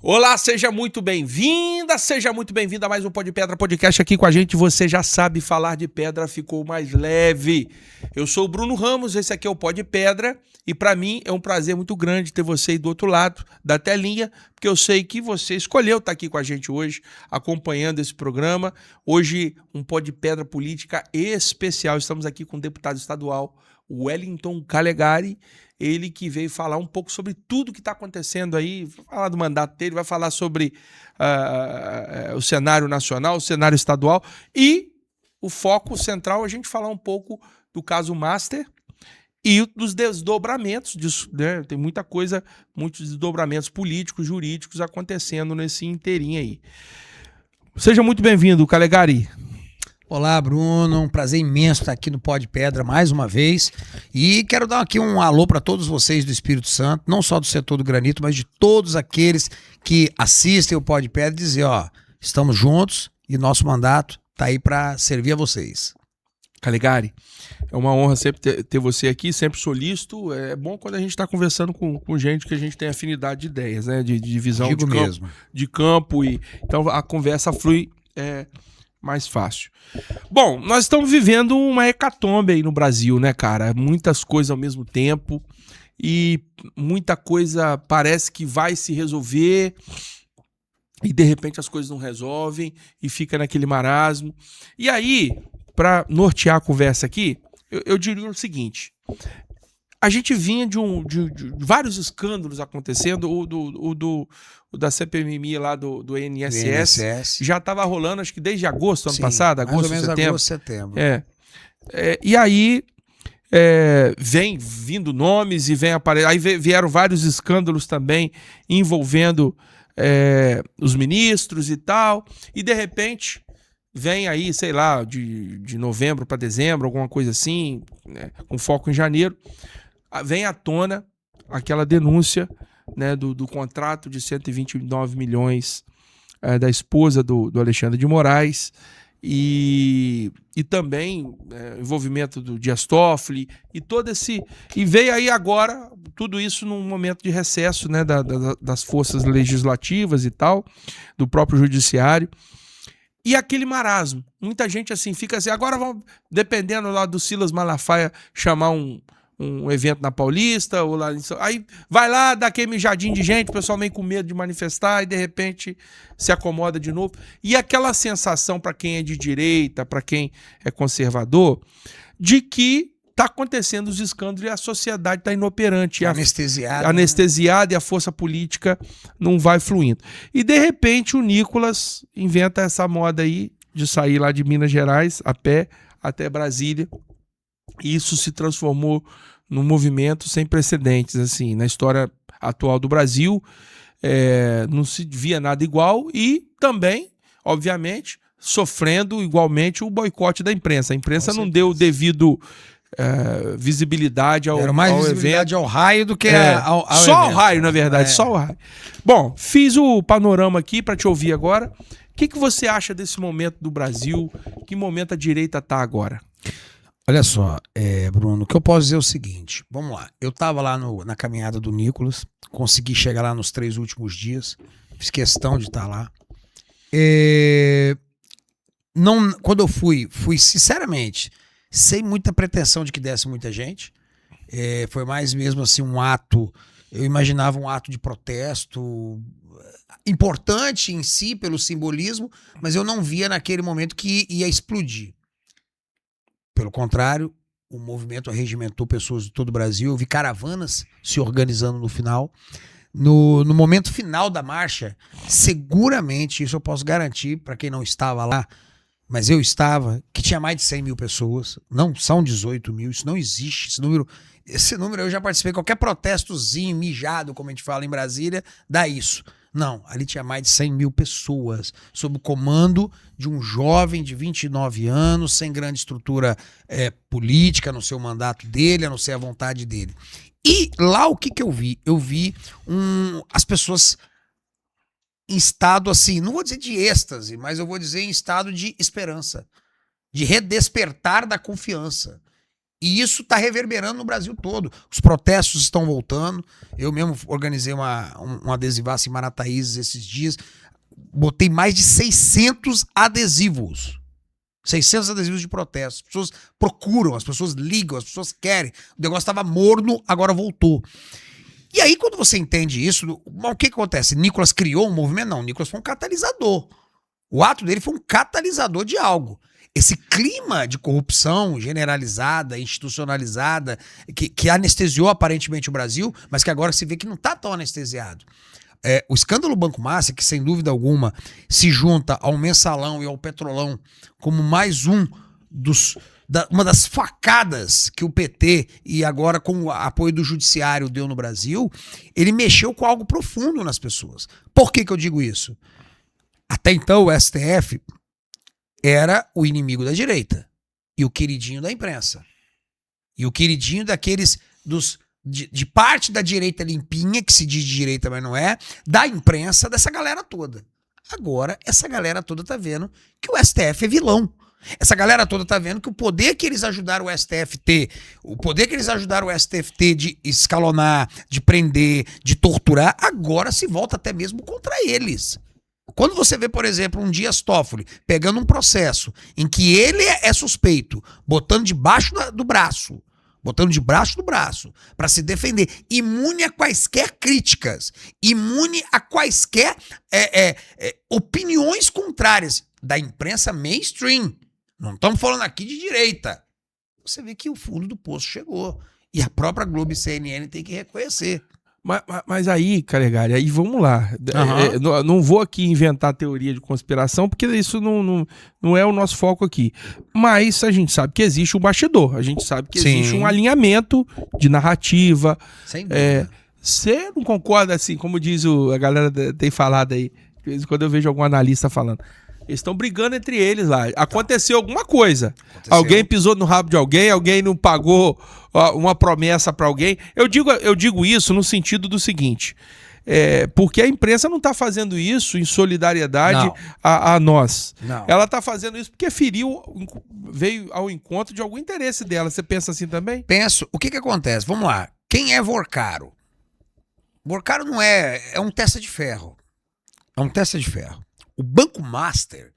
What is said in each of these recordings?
Olá, seja muito bem-vinda, seja muito bem-vinda a mais um Pó de Pedra Podcast aqui com a gente. Você já sabe, falar de pedra ficou mais leve. Eu sou o Bruno Ramos, esse aqui é o Pó de Pedra e para mim é um prazer muito grande ter você aí do outro lado da telinha, porque eu sei que você escolheu estar aqui com a gente hoje, acompanhando esse programa. Hoje, um Pó de Pedra Política especial. Estamos aqui com o deputado estadual Wellington Calegari, ele que veio falar um pouco sobre tudo que está acontecendo aí, vai falar do mandato dele, vai falar sobre o cenário nacional, o cenário estadual e o foco central, a gente falar um pouco do caso Master e dos desdobramentos disso, né? Tem muita coisa, muitos desdobramentos políticos, jurídicos acontecendo nesse inteirinho aí. Seja muito bem-vindo, Calegari. Olá, Bruno, um prazer imenso estar aqui no Pó de Pedra mais uma vez e quero dar aqui um alô para todos vocês do Espírito Santo, não só do setor do granito, mas de todos aqueles que assistem o Pó de Pedra e dizer, ó, estamos juntos e nosso mandato tá aí para servir a vocês. Calegari, é uma honra sempre ter você aqui, sempre solícito. É bom quando a gente está conversando com gente que a gente tem afinidade de ideias, né, de visão de campo e então a conversa flui mais fácil. Bom, nós estamos vivendo uma hecatombe aí no Brasil, né, cara? Muitas coisas ao mesmo tempo e muita coisa parece que vai se resolver e de repente as coisas não resolvem e fica naquele marasmo. E aí, para nortear a conversa aqui, eu diria o seguinte: a gente vinha de vários escândalos acontecendo, o da CPMI lá do INSS já estava rolando, acho que desde agosto, ano passado, agosto, setembro. E aí vem vindo nomes e vem aparecendo. Aí vieram vários escândalos também envolvendo os ministros e tal, e de repente vem aí, sei lá, de novembro para dezembro, alguma coisa assim, né, com foco em janeiro, vem à tona aquela denúncia, né, do contrato de 129 milhões da esposa do Alexandre de Moraes e também envolvimento do Dias Toffoli e todo esse... E veio aí agora tudo isso num momento de recesso, né, das forças legislativas e tal, do próprio judiciário. E aquele marasmo. Muita gente assim fica assim, agora vamos, dependendo lá do Silas Malafaia, chamar um evento na Paulista, ou lá, aí vai lá, dá aquele mijadinho de gente, o pessoal meio com medo de manifestar e de repente se acomoda de novo. E aquela sensação para quem é de direita, para quem é conservador, de que está acontecendo os escândalos e a sociedade está inoperante. Anestesiada, e a força política não vai fluindo. E de repente o Nicolas inventa essa moda aí de sair lá de Minas Gerais a pé até Brasília. E isso se transformou num movimento sem precedentes assim, na história atual do Brasil. Não se via nada igual e também, obviamente, sofrendo igualmente o boicote da imprensa. A imprensa não deu o devido visibilidade ao evento. Era mais visibilidade ao raio do que ao só evento. Ao raio, na verdade, só ao raio. Bom, fiz o panorama aqui para te ouvir agora. O que você acha desse momento do Brasil? Que momento a direita está agora? Olha só, Bruno, o que eu posso dizer é o seguinte, vamos lá, eu estava lá na caminhada do Nicolas, consegui chegar lá nos 3 últimos dias, fiz questão de estar lá. Quando eu fui sinceramente, sem muita pretensão de que desse muita gente, foi mais mesmo assim um ato, eu imaginava um ato de protesto importante em si, pelo simbolismo, mas eu não via naquele momento que ia explodir. Pelo contrário, o movimento arregimentou pessoas de todo o Brasil. Eu vi caravanas se organizando no final. No momento final da marcha, seguramente, isso eu posso garantir para quem não estava lá, mas eu estava, que tinha mais de 100 mil pessoas. Não são 18 mil, isso não existe. Esse número eu já participei. Qualquer protestozinho, mijado, como a gente fala em Brasília, dá isso. Não, ali tinha mais de 100 mil pessoas, sob o comando de um jovem de 29 anos, sem grande estrutura política no seu mandato dele, a não ser a vontade dele. E lá o que eu vi? Eu vi as pessoas em estado assim, não vou dizer de êxtase, mas eu vou dizer em estado de esperança, de redespertar da confiança. E isso está reverberando no Brasil todo. Os protestos estão voltando. Eu mesmo organizei um adesivaço em Marataízes esses dias. Botei mais de 600 adesivos. 600 adesivos de protesto. As pessoas procuram, as pessoas ligam, as pessoas querem. O negócio estava morno, agora voltou. E aí, quando você entende isso, o que acontece? Nicolas criou um movimento? Não, Nicolas foi um catalisador. O ato dele foi um catalisador de algo. Esse clima de corrupção generalizada, institucionalizada, que anestesiou aparentemente o Brasil, mas que agora se vê que não está tão anestesiado. O escândalo Banco Master, que sem dúvida alguma se junta ao Mensalão e ao Petrolão como mais uma das facadas que o PT, e agora com o apoio do judiciário, deu no Brasil, ele mexeu com algo profundo nas pessoas. Por que eu digo isso? Até então o STF era o inimigo da direita e o queridinho da imprensa. E o queridinho daqueles de parte da direita limpinha, que se diz de direita, mas não é, da imprensa, dessa galera toda. Agora, essa galera toda tá vendo que o STF é vilão. Essa galera toda tá vendo que o poder que eles ajudaram o STF ter, o poder que eles ajudaram o STF ter de escalonar, de prender, de torturar, agora se volta até mesmo contra eles. Quando você vê, por exemplo, um Dias Toffoli pegando um processo em que ele é suspeito, botando debaixo do braço, para se defender, imune a quaisquer críticas, imune a quaisquer opiniões contrárias da imprensa mainstream. Não estamos falando aqui de direita. Você vê que o fundo do poço chegou. E a própria Globo e CNN tem que reconhecer. Mas aí, Calegari, aí vamos lá. Não vou aqui inventar teoria de conspiração, porque isso não é o nosso foco aqui. Mas a gente sabe que existe um bastidor. A gente sabe que existe um alinhamento de narrativa. Sem dúvida. Você não concorda, assim, como diz a galera tem falado aí, de vez em quando eu vejo algum analista falando. Eles estão brigando entre eles lá. Aconteceu alguma coisa. Alguém pisou no rabo de alguém não pagou uma promessa para alguém. Eu digo isso no sentido do seguinte, porque a imprensa não está fazendo isso em solidariedade a nós. Não. Ela está fazendo isso porque veio ao encontro de algum interesse dela. Você pensa assim também? Penso. O que acontece? Vamos lá. Quem é Vorcaro? Vorcaro não é um testa de ferro. É um testa de ferro. O Banco Master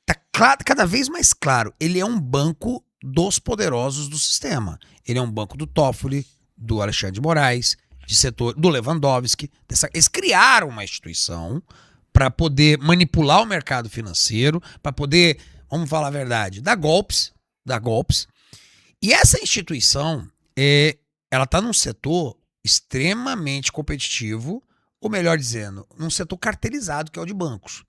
está cada vez mais claro. Ele é um banco dos poderosos do sistema. Ele é um banco do Toffoli, do Alexandre de Moraes, do Lewandowski. Eles criaram uma instituição para poder manipular o mercado financeiro, para poder, vamos falar a verdade, dar golpes. E essa instituição, ela está num setor extremamente competitivo, ou melhor dizendo, num setor cartelizado, que é o de bancos.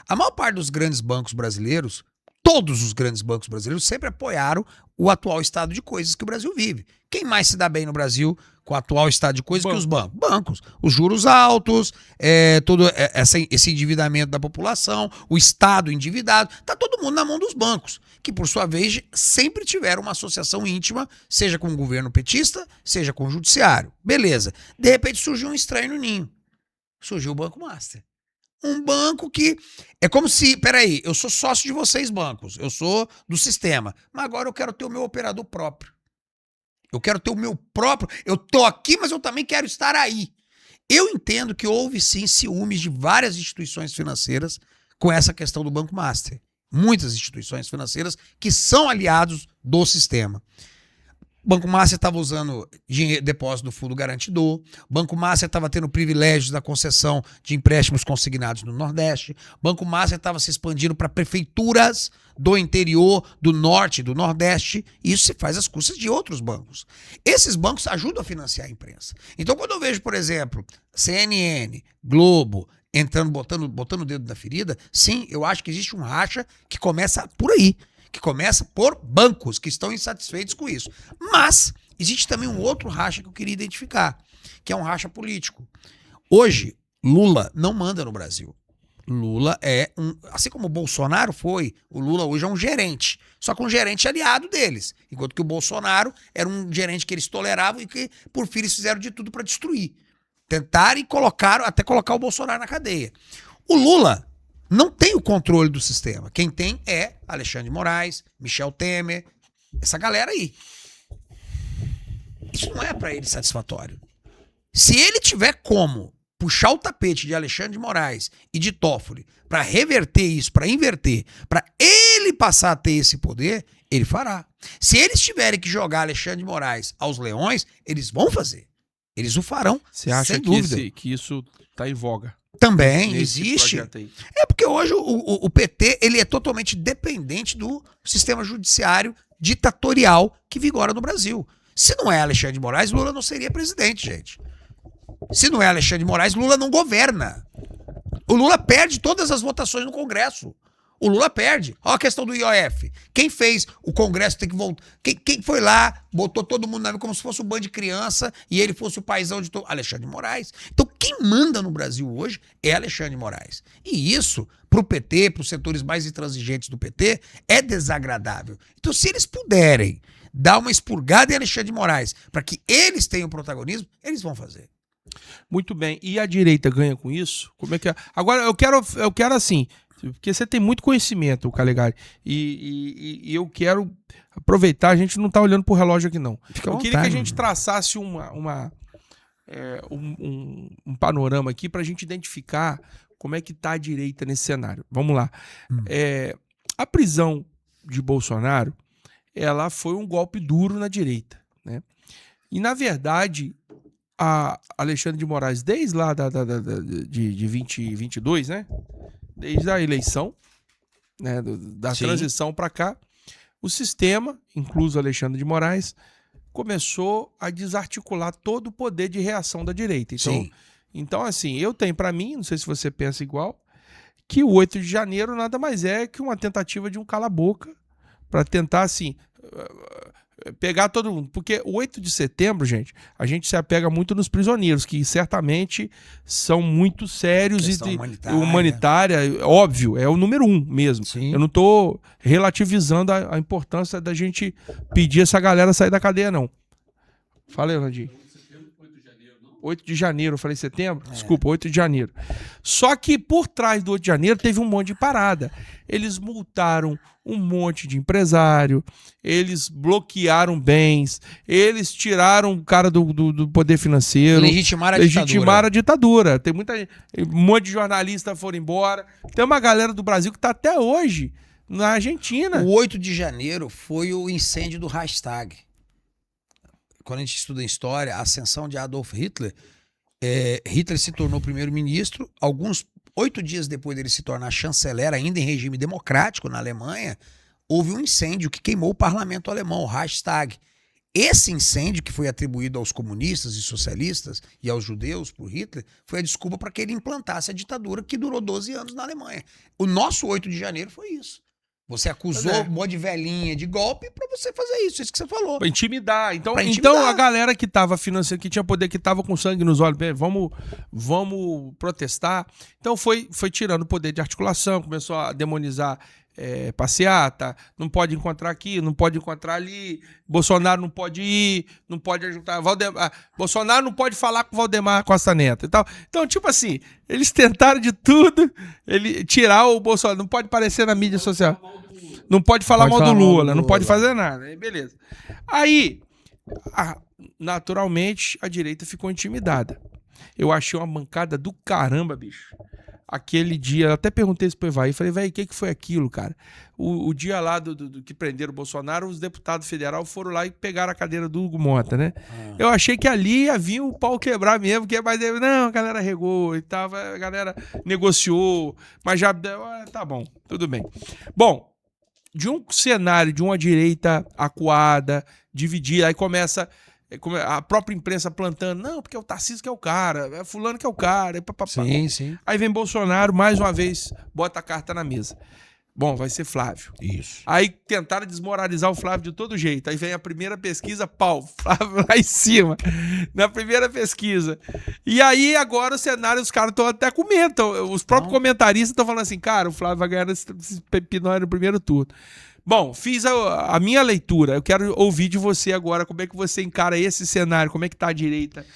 A maior parte dos grandes bancos brasileiros, todos os grandes bancos brasileiros, sempre apoiaram o atual estado de coisas que o Brasil vive. Quem mais se dá bem no Brasil com o atual estado de coisas que os bancos? Bancos. Os juros altos, todo esse endividamento da população, o Estado endividado, tá todo mundo na mão dos bancos, que por sua vez sempre tiveram uma associação íntima, seja com o governo petista, seja com o judiciário. Beleza. De repente surgiu um estranho no ninho. Surgiu o Banco Master. Um banco que é como se, peraí, eu sou sócio de vocês bancos, eu sou do sistema, mas agora eu quero ter o meu operador próprio. Eu quero ter o meu próprio, eu tô aqui, mas eu também quero estar aí. Eu entendo que houve sim ciúmes de várias instituições financeiras com essa questão do Banco Master. Muitas instituições financeiras que são aliados do sistema. Banco Master estava usando depósito do fundo garantidor. Banco Master estava tendo privilégios da concessão de empréstimos consignados no Nordeste. Banco Master estava se expandindo para prefeituras do interior, do Norte, do Nordeste. E isso se faz às custas de outros bancos. Esses bancos ajudam a financiar a imprensa. Então, quando eu vejo, por exemplo, CNN, Globo, entrando, botando o dedo na ferida, sim, eu acho que existe um racha que começa por aí. Que começa por bancos que estão insatisfeitos com isso. Mas existe também um outro racha que eu queria identificar, que é um racha político. Hoje, Lula não manda no Brasil. Lula assim como o Bolsonaro foi, o Lula hoje é um gerente, só que um gerente aliado deles, enquanto que o Bolsonaro era um gerente que eles toleravam e que, por fim, eles fizeram de tudo para destruir. Tentaram e até colocar o Bolsonaro na cadeia. O Lula não tem o controle do sistema. Quem tem é Alexandre de Moraes, Michel Temer, essa galera aí. Isso não é para ele satisfatório. Se ele tiver como puxar o tapete de Alexandre de Moraes e de Toffoli para reverter isso, para inverter, para ele passar a ter esse poder, ele fará. Se eles tiverem que jogar Alexandre de Moraes aos leões, eles vão fazer. Eles o farão. Você acha sem dúvida. Que isso está em voga? Também existe. É porque hoje o PT ele é totalmente dependente do sistema judiciário ditatorial que vigora no Brasil. Se não é Alexandre de Moraes, Lula não seria presidente, gente. Se não é Alexandre de Moraes, Lula não governa. O Lula perde todas as votações no Congresso. O Lula perde. Olha a questão do IOF. Quem fez o Congresso tem que voltar. Quem foi lá, botou todo mundo na vida como se fosse um bando de criança e ele fosse o paizão de todo. Alexandre de Moraes. Então, quem manda no Brasil hoje é Alexandre de Moraes. E isso, para o PT, para os setores mais intransigentes do PT, é desagradável. Então, se eles puderem dar uma expurgada em Alexandre de Moraes para que eles tenham protagonismo, eles vão fazer. Muito bem. E a direita ganha com isso? Como é que é? Agora, eu quero assim. Porque você tem muito conhecimento, Calegari, e eu quero aproveitar, a gente não está olhando para o relógio aqui não. Eu queria que a gente traçasse um panorama aqui para a gente identificar como é que está a direita nesse cenário. Vamos lá. A prisão de Bolsonaro, ela foi um golpe duro na direita, né? E, na verdade, a Alexandre de Moraes, desde lá de 2022, né? Desde a eleição, né, da transição para cá, o sistema, incluso Alexandre de Moraes, começou a desarticular todo o poder de reação da direita. Então assim, eu tenho para mim, não sei se você pensa igual, que o 8 de janeiro nada mais é que uma tentativa de um cala-boca para tentar, assim, pegar todo mundo. Porque o 8 de setembro, gente, a gente se apega muito nos prisioneiros, que certamente são muito sérios e humanitária, óbvio, é o número 1 mesmo. Sim. Eu não estou relativizando a importância da gente pedir essa galera sair da cadeia, não. Fala aí, Landinho. 8 de janeiro, eu falei setembro? Desculpa, 8 de janeiro. Só que por trás do 8 de janeiro teve um monte de parada. Eles multaram um monte de empresário, eles bloquearam bens, eles tiraram o cara do poder financeiro. Legitimaram a ditadura. Tem muita gente, um monte de jornalistas foram embora. Tem uma galera do Brasil que está até hoje na Argentina. O 8 de janeiro foi o incêndio do Reichstag. Quando a gente estuda em história, a ascensão de Adolf Hitler, Hitler se tornou primeiro-ministro. 8 dias depois dele se tornar chanceler, ainda em regime democrático na Alemanha, houve um incêndio que queimou o parlamento alemão, o Reichstag. Esse incêndio, que foi atribuído aos comunistas e socialistas e aos judeus por Hitler, foi a desculpa para que ele implantasse a ditadura que durou 12 anos na Alemanha. O nosso 8 de janeiro foi isso. Você acusou um monte de velhinha de golpe pra você fazer isso que você falou. Pra intimidar. Então a galera que tava financiando, que tinha poder, que tava com sangue nos olhos, vamos protestar. Então foi tirando o poder de articulação, começou a demonizar passeata, não pode encontrar aqui, não pode encontrar ali, Bolsonaro não pode ir, não pode ajudar, Bolsonaro não pode falar com Valdemar Costa Neto e tal. Então, tipo assim, eles tentaram de tudo, tirar o Bolsonaro, não pode aparecer na mídia social, não pode falar mal do Lula, não pode fazer nada, beleza. Aí, naturalmente, a direita ficou intimidada. Eu achei uma mancada do caramba, bicho. Aquele dia, eu até perguntei isso pro Evaí, falei, velho, o que foi aquilo, cara? O dia lá do que prenderam o Bolsonaro, os deputados federais foram lá e pegaram a cadeira do Hugo Mota, né? Eu achei que ali ia vir o pau quebrar mesmo, mas não, a galera regou e tal, a galera negociou, mas já, tá bom, tudo bem. Bom, de um cenário de uma direita acuada, dividida, aí começa a própria imprensa plantando, não, porque é o Tarcísio que é o cara, é fulano que é o cara, Sim. Aí vem Bolsonaro, mais uma vez, bota a carta na mesa. Bom, vai ser Flávio. Isso. Aí tentaram desmoralizar o Flávio de todo jeito. Aí vem a primeira pesquisa, pau, Flávio lá em cima, na primeira pesquisa. E aí agora o cenário, os caras estão até com medo. Os próprios comentaristas estão falando assim, cara, o Flávio vai ganhar esse pepinóio no primeiro turno. Bom, fiz a minha leitura. Eu quero ouvir de você agora como é que você encara esse cenário, como é que tá a direita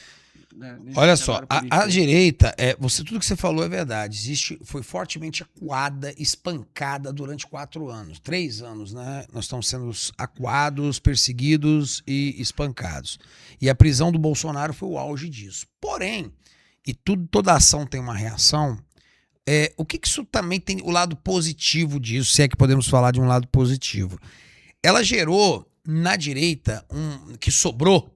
Né, olha só, a direita, tudo que você falou é verdade. Foi fortemente acuada, espancada durante 4 anos, 3 anos, né? Nós estamos sendo acuados, perseguidos e espancados. E a prisão do Bolsonaro foi o auge disso. Porém, toda ação tem uma reação. O que isso também tem, o lado positivo disso, se é que podemos falar de um lado positivo? Ela gerou na direita, que sobrou,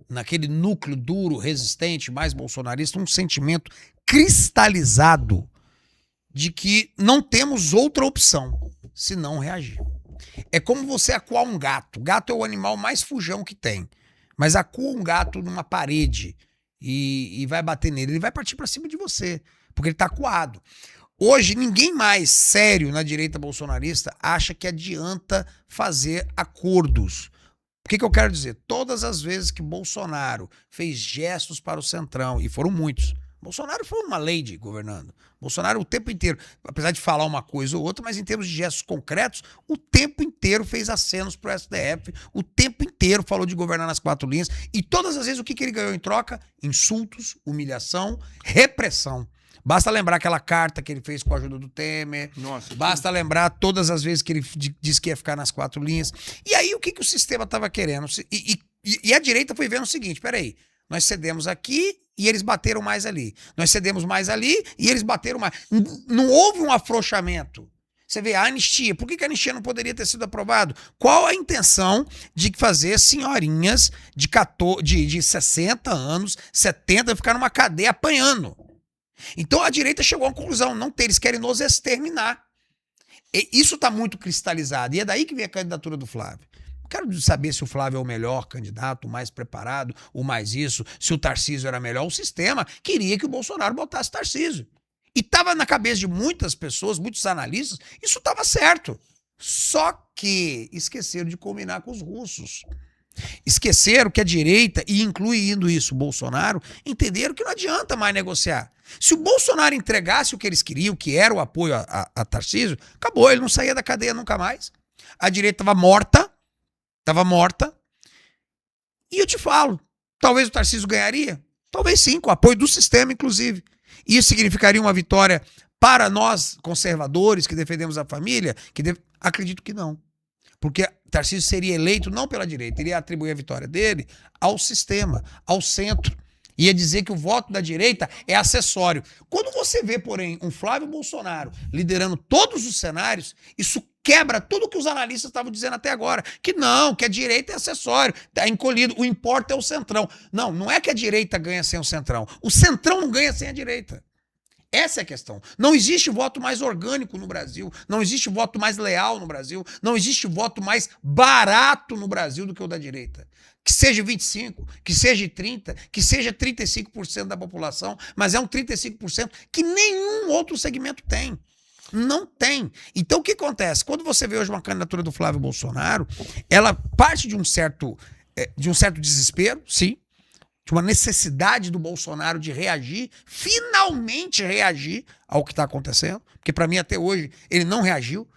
naquele núcleo duro, resistente, mais bolsonarista, um sentimento cristalizado de que não temos outra opção senão reagir. É como você acuar um gato. O gato é o animal mais fujão que tem. Mas acua um gato numa parede e vai bater nele, ele vai partir para cima de você, porque ele está acuado. Hoje, ninguém mais sério na direita bolsonarista acha que adianta fazer acordos. O que eu quero dizer? Todas as vezes que Bolsonaro fez gestos para o Centrão, e foram muitos, Bolsonaro foi uma lady governando. Bolsonaro o tempo inteiro, apesar de falar uma coisa ou outra, mas em termos de gestos concretos, o tempo inteiro fez acenos para o STF, o tempo inteiro falou de governar nas 4 linhas, e todas as vezes o que ele ganhou em troca? Insultos, humilhação, repressão. Basta lembrar aquela carta que ele fez com a ajuda do Temer. Nossa, basta lembrar todas as vezes que ele disse que ia ficar nas 4 linhas. E aí o que o sistema estava querendo? E a direita foi vendo o seguinte, peraí, nós cedemos aqui e eles bateram mais ali. Nós cedemos mais ali e eles bateram mais. Não houve um afrouxamento. Você vê, a anistia. Por que a anistia não poderia ter sido aprovado? Qual a intenção de fazer senhorinhas de 60 anos, 70, ficar numa cadeia apanhando? Então a direita chegou à conclusão, não ter, eles querem nos exterminar. E isso está muito cristalizado. E é daí que vem a candidatura do Flávio. Não quero saber se o Flávio é o melhor candidato, o mais preparado, o mais isso, se o Tarcísio era melhor. O sistema queria que o Bolsonaro botasse Tarcísio. E estava na cabeça de muitas pessoas, muitos analistas, isso estava certo. Só que esqueceram de combinar com os russos. Esqueceram que a direita, e incluindo isso o Bolsonaro, entenderam que não adianta mais negociar. Se o Bolsonaro entregasse o que eles queriam, que era o apoio a Tarcísio, acabou, ele não saía da cadeia nunca mais. A direita estava morta. E eu te falo, talvez o Tarcísio ganharia, talvez sim, com o apoio do sistema, inclusive. Isso significaria uma vitória para nós, conservadores, que defendemos a família? Acredito que não. Porque Tarcísio seria eleito não pela direita, ele ia atribuir a vitória dele ao sistema, ao centro. Ia dizer que o voto da direita é acessório. Quando você vê, porém, um Flávio Bolsonaro liderando todos os cenários, isso quebra tudo que os analistas estavam dizendo até agora. Que não, que a direita é acessório, está encolhido, o importa é o centrão. Não, não é que a direita ganha sem o centrão. O centrão não ganha sem a direita. Essa é a questão. Não existe voto mais orgânico no Brasil, não existe voto mais leal no Brasil, não existe voto mais barato no Brasil do que o da direita. Que seja 25%, que seja 30%, que seja 35% da população, mas é um 35% que nenhum outro segmento tem. Não tem. Então o que acontece? Quando você vê hoje uma candidatura do Flávio Bolsonaro, ela parte de um certo desespero, sim, de uma necessidade do Bolsonaro de reagir, finalmente reagir ao que está acontecendo, porque para mim até hoje ele não reagiu.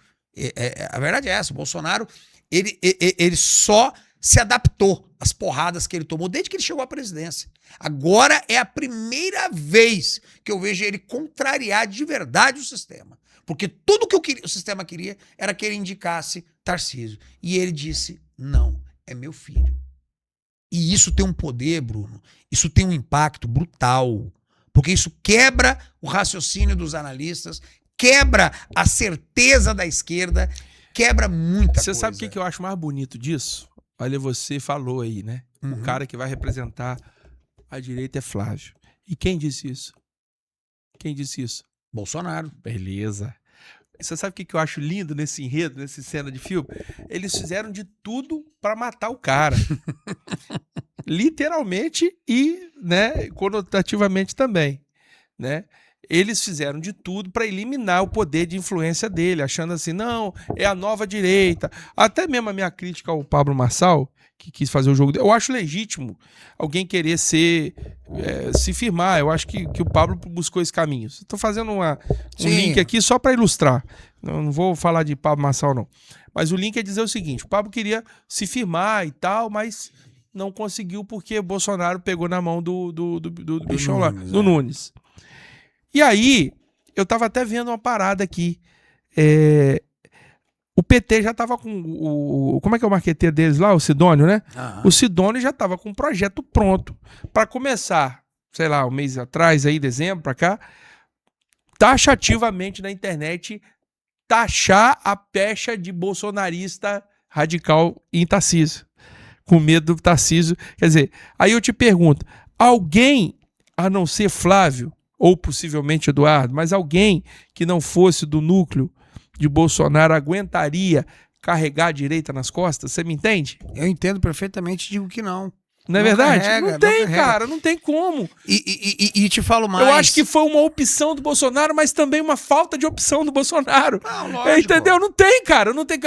A verdade é essa, o Bolsonaro ele só se adaptou às porradas que ele tomou desde que ele chegou à presidência. Agora é a primeira vez que eu vejo ele contrariar de verdade o sistema, porque tudo que o sistema queria era que ele indicasse Tarcísio, e ele disse, não, é meu filho. E isso tem um poder, Bruno, isso tem um impacto brutal, porque isso quebra o raciocínio dos analistas, quebra a certeza da esquerda, quebra muita coisa. Você sabe o que eu acho mais bonito disso? Olha, você falou aí, né? Uhum. O cara que vai representar a direita é Flávio. E quem disse isso? Quem disse isso? Bolsonaro. Beleza. Você sabe o que eu acho lindo nesse enredo, nessa cena de filme? Eles fizeram de tudo para matar o cara. Literalmente e, né, conotativamente também, né? Eles fizeram de tudo para eliminar o poder de influência dele, achando assim, não, é a nova direita. Até mesmo a minha crítica ao Pablo Marçal, que quis fazer o jogo dele, eu acho legítimo alguém querer se firmar. Eu acho que o Pablo buscou esse caminho. Estou fazendo um link aqui só para ilustrar. Não vou falar de Pablo Marçal, não. Mas o link é dizer o seguinte, o Pablo queria se firmar e tal, mas não conseguiu porque Bolsonaro pegou na mão do bichão lá, do Nunes. E aí, eu tava até vendo uma parada aqui. O PT já tava com como é que é o marqueteiro deles lá? O Sidônio, né? O Sidônio já tava com um projeto pronto para começar, sei lá, um mês atrás, aí, dezembro pra cá, taxativamente na internet, taxar a pecha de bolsonarista radical em Tarcísio. Com medo do Tarcísio. Quer dizer, aí eu te pergunto, alguém, a não ser Flávio, ou possivelmente Eduardo, mas alguém que não fosse do núcleo de Bolsonaro aguentaria carregar a direita nas costas? Você me entende? Eu entendo perfeitamente, digo que não. Não é verdade? Não tem, cara, não tem como. E te falo mais. Eu acho que foi uma opção do Bolsonaro, mas também uma falta de opção do Bolsonaro. Não, lógico. Entendeu? Não tem, cara. Não tem.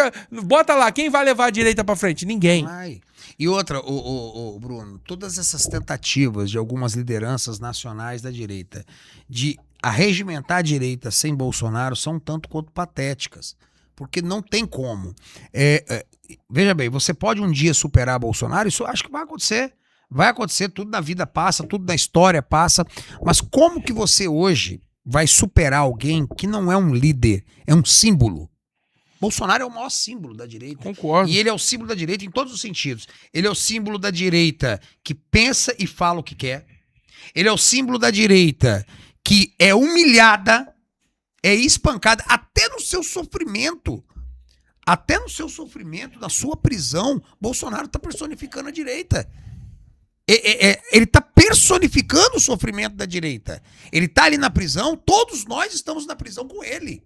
Bota lá, quem vai levar a direita pra frente? Ninguém. Ai. E outra, Bruno, todas essas tentativas de algumas lideranças nacionais da direita de arregimentar a direita sem Bolsonaro são um tanto quanto patéticas. Porque não tem como. Veja bem, você pode um dia superar Bolsonaro, isso eu acho que vai acontecer. Vai acontecer, tudo na vida passa, tudo na história passa. Mas como que você hoje vai superar alguém que não é um líder, é um símbolo? Bolsonaro é o maior símbolo da direita. Concordo. E ele é o símbolo da direita em todos os sentidos. Ele é o símbolo da direita que pensa e fala o que quer. Ele é o símbolo da direita que é humilhada, é espancada, até no seu sofrimento. Até no seu sofrimento, na sua prisão, Bolsonaro está personificando a direita. Ele está personificando o sofrimento da direita. Ele está ali na prisão, todos nós estamos na prisão com ele.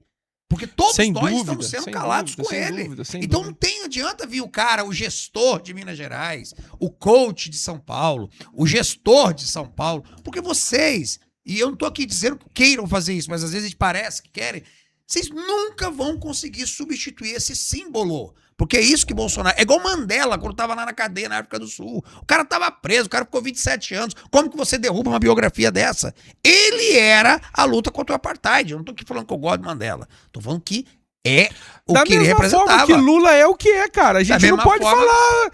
Porque todos nós estamos sendo calados com ele. Então não adianta vir o cara, o gestor de Minas Gerais, o coach de São Paulo, o gestor de São Paulo, porque vocês, e eu não estou aqui dizendo que queiram fazer isso, mas às vezes parece que querem, vocês nunca vão conseguir substituir esse símbolo. Porque é isso que Bolsonaro... É igual Mandela, quando estava lá na cadeia na África do Sul. O cara estava preso, o cara ficou 27 anos. Como que você derruba uma biografia dessa? Ele era a luta contra o apartheid. Eu não estou aqui falando que eu gosto de Mandela. Estou falando que é o que ele representava. Da mesma forma que Lula é o que é, cara. A gente não pode falar